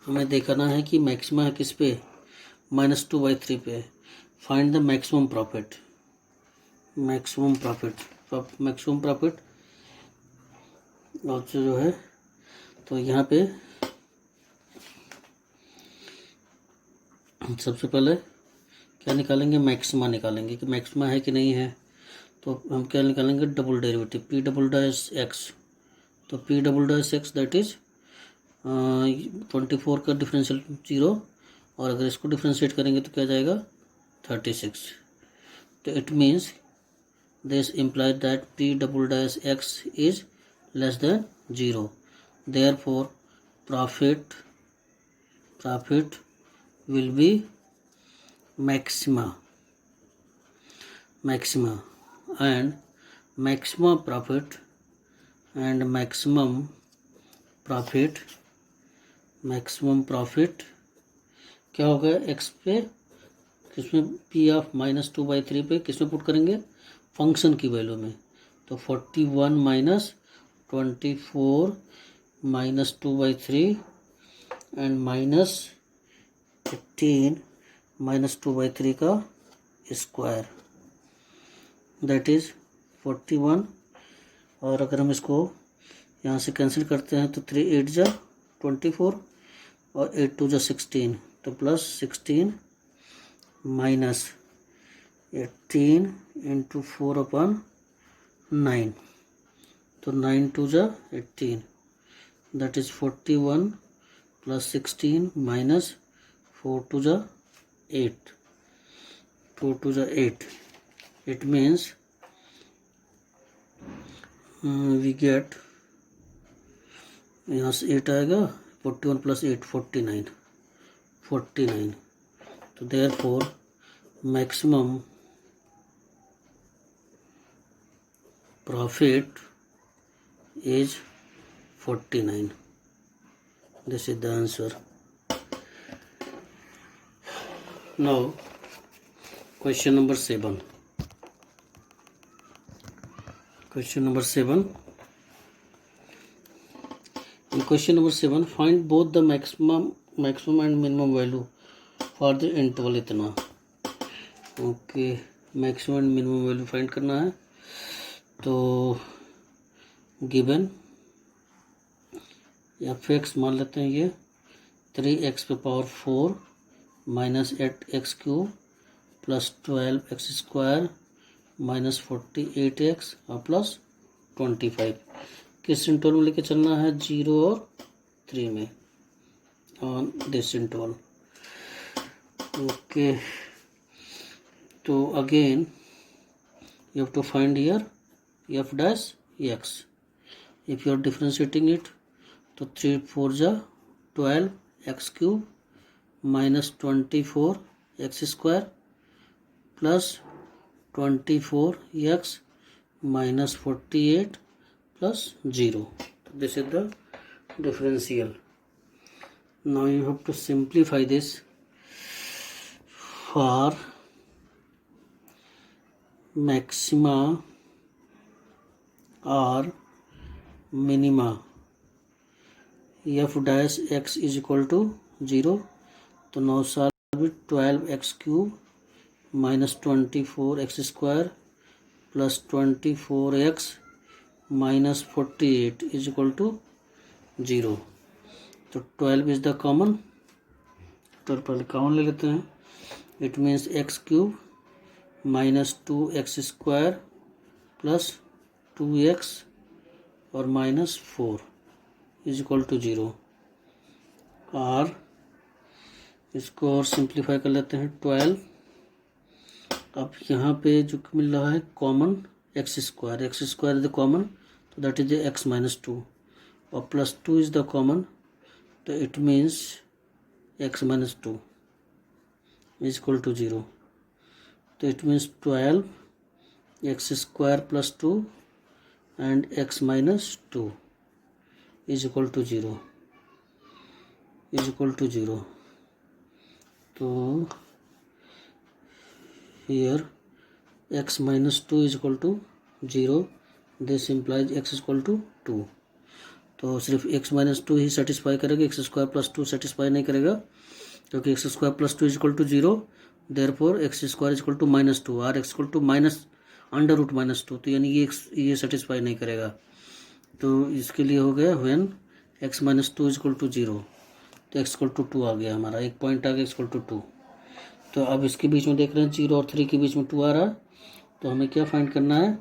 हमें देखना है कि मैक्सिमा है किस पे, -2/3 पे. Find the maximum profit. Maximum profit और जो है, तो यहाँ पे सबसे पहले क्या निकालेंगे, मैक्सिमा निकालेंगे कि मैक्सिमा है कि नहीं है. तो हम क्या निकालेंगे, double derivative p double dash x. तो p double dash x that is 24 का डिफरेंशियल 0, और अगर इसको डिफरेंशिएट करेंगे तो क्या जाएगा 36. तो it means this implies that p double dash x is less than 0. Therefore profit will be maxima, and maximum profit क्या होगा, x पे किसमें, p ऑफ -2/3 पे किसमें पुट करेंगे, फंक्शन की वैल्यू में. तो 41 minus 24 minus 2/3 and minus 18 minus 2/3 का स्क्वायर, दैट इज 41. और अगर हम इसको यहाँ से कैंसिल करते हैं तो 3 8 जा 24 और 8 2 जा 16, तो प्लस 16 माइनस 18 इंटू 4/9, तो 9 2 जा 18, दैट इज 41 प्लस 16 माइनस 4 2 जा 8, 4 2 जा 8. इट मीन्स वी गेट, यहाँ से 8 आएगा, 41 प्लस 8 49. तो therefore maximum profit is 49. This is the answer. Now question number 7. In question number 7, find both the maximum and minimum value for the interval इतना. Okay, maximum and minimum value find करना है. तो given f(x) मान लेते हैं ये 3x⁴ minus 8x³ plus 12x² minus 48x और plus 25. किस इंटरवल में लेके चलना है, 0 और 3 में, ऑन दिस इंटरवल. ओके, तो again you have to find here f dash x. If you are differentiating it, तो 3 4 जा 12 x cube minus 24 x square plus 24 x minus 48 plus 0. This is the differential. Now you have to simplify this. For maxima or minima, f dash x is equal to 0. तो now solve it. 12x cube minus 24x square plus 24x minus 48 is equal to 0. तो 12 is the common. तो पहले common ले लेते हैं. It means x cube minus 2x square plus 2x और minus 4 is equal to 0. और इसको और सिंप्लीफाई कर लेते हैं. 12. अब यहाँ पे जो मिल रहा है common x square is the common, तो दैट इज x minus 2 और plus 2 इज द कॉमन, तो it means x minus 2 is equal to 0. तो it means 12 x square plus 2 and x minus 2 is equal to 0. तो here x minus 2 is equal to 0. This implies x is equal to 2. तो सिर्फ x minus 2 ही satisfy करेगा, x square plus 2 satisfy नहीं करेगा, क्योंकि x square plus 2 is equal to 0. Therefore x square is equal to minus 2 और x equal to minus under root minus 2, तो यानी ये सेटिस्फाई नहीं करेगा. तो इसके लिए हो गया when x minus 2 is equal to 0, तो एक्स इक्वल टू 2 आ गया हमारा, एक पॉइंट आ गया एक्स इक्वल टू 2. तो अब इसके बीच में देख रहे हैं 0 और 3 के बीच में 2 आ रहा है, तो हमें क्या फाइंड करना है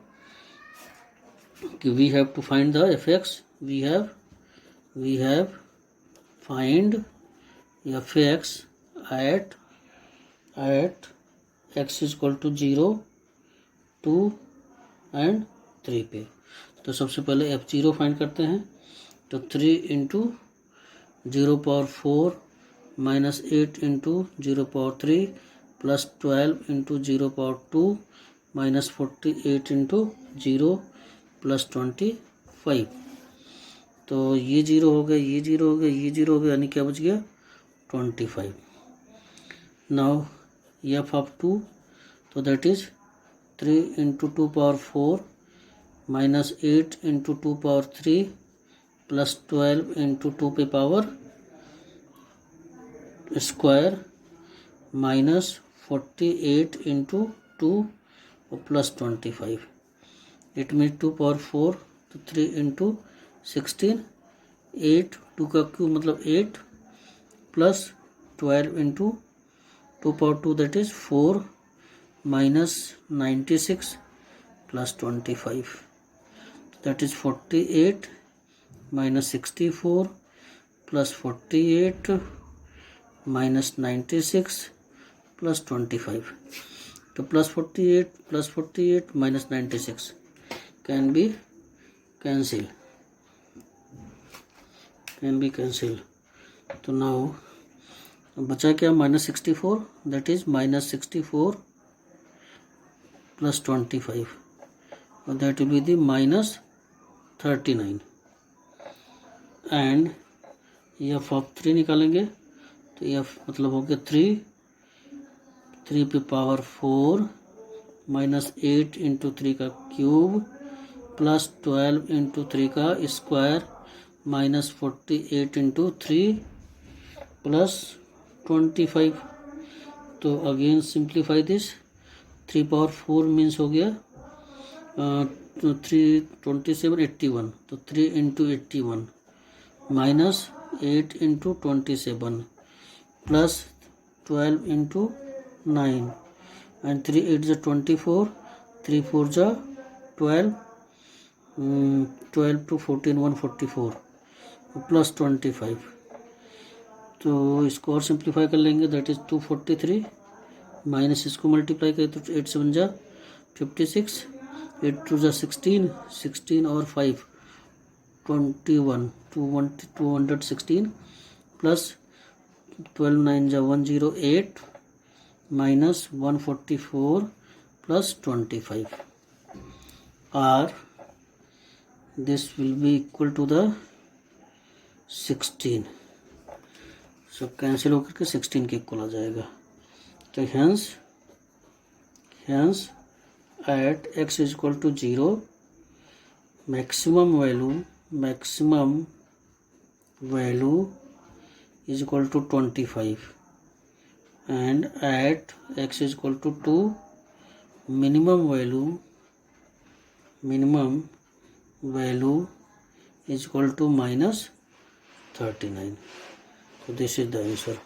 कि we have to find the f x. We have find f x at x is equal to 0, 2 and 3 पे. तो सबसे पहले f0 फाइंड करते हैं. तो 3 into 0 power 4 minus 8 into 0 power 3 plus 12 into 0 power 2 minus 48 into 0 plus 25. तो ये 0 हो गया, ये 0 हो गया, ये 0 हो गया, यानी क्या बच गया 25. नाउ f of 2, तो that is 3 into 2 power 4 minus 8 into 2 power 3 plus 12 into 2 पे पावर स्क्वायर माइनस 48 इंटू 2 और प्लस 25. इट मीन 2 पावर 4, तो 3 इंटू 16, 8, 2 का क्यूब मतलब 8 plus 12 into 2 power 2 that is 4 minus 96 plus 25, that is 48 minus 64 plus 48 minus 96 plus 25. तो plus 48 minus 96 can be cancel. तो now बचा क्या minus 64, that is minus 64 plus 25 और that will be the minus 39. And F of 3 निकालेंगे, तो F मतलब हो गया 3 पे पावर 4 माइनस 8 इंटू 3 का क्यूब प्लस 12 इंटू 3 का स्क्वायर माइनस 48 इंटू 3 प्लस 25. तो again simplify this. 3 power 4 means हो गया 3 27 81, तो 3 into 81 minus 8 into 27 plus 12 into 9 and 3 8 जा 24, 3 4 जा 12, 12 टू 14 144 प्लस 25. तो इसको और सिंप्लीफाई कर लेंगे, दैट इज 243 माइनस इसको मल्टीप्लाई करें तो 8 7 जा 56 8 to the 16, 16 और 5 21, 216 plus 12 9 जा 108 minus 144 plus 25, or this will be equal to the 16. सब कैंसिल होकर के 16 के इक्वल आ जाएगा. तो hence at x is equal to 0, maximum value is equal to 25, and at x is equal to 2, minimum value is equal to minus 39. So this is the answer.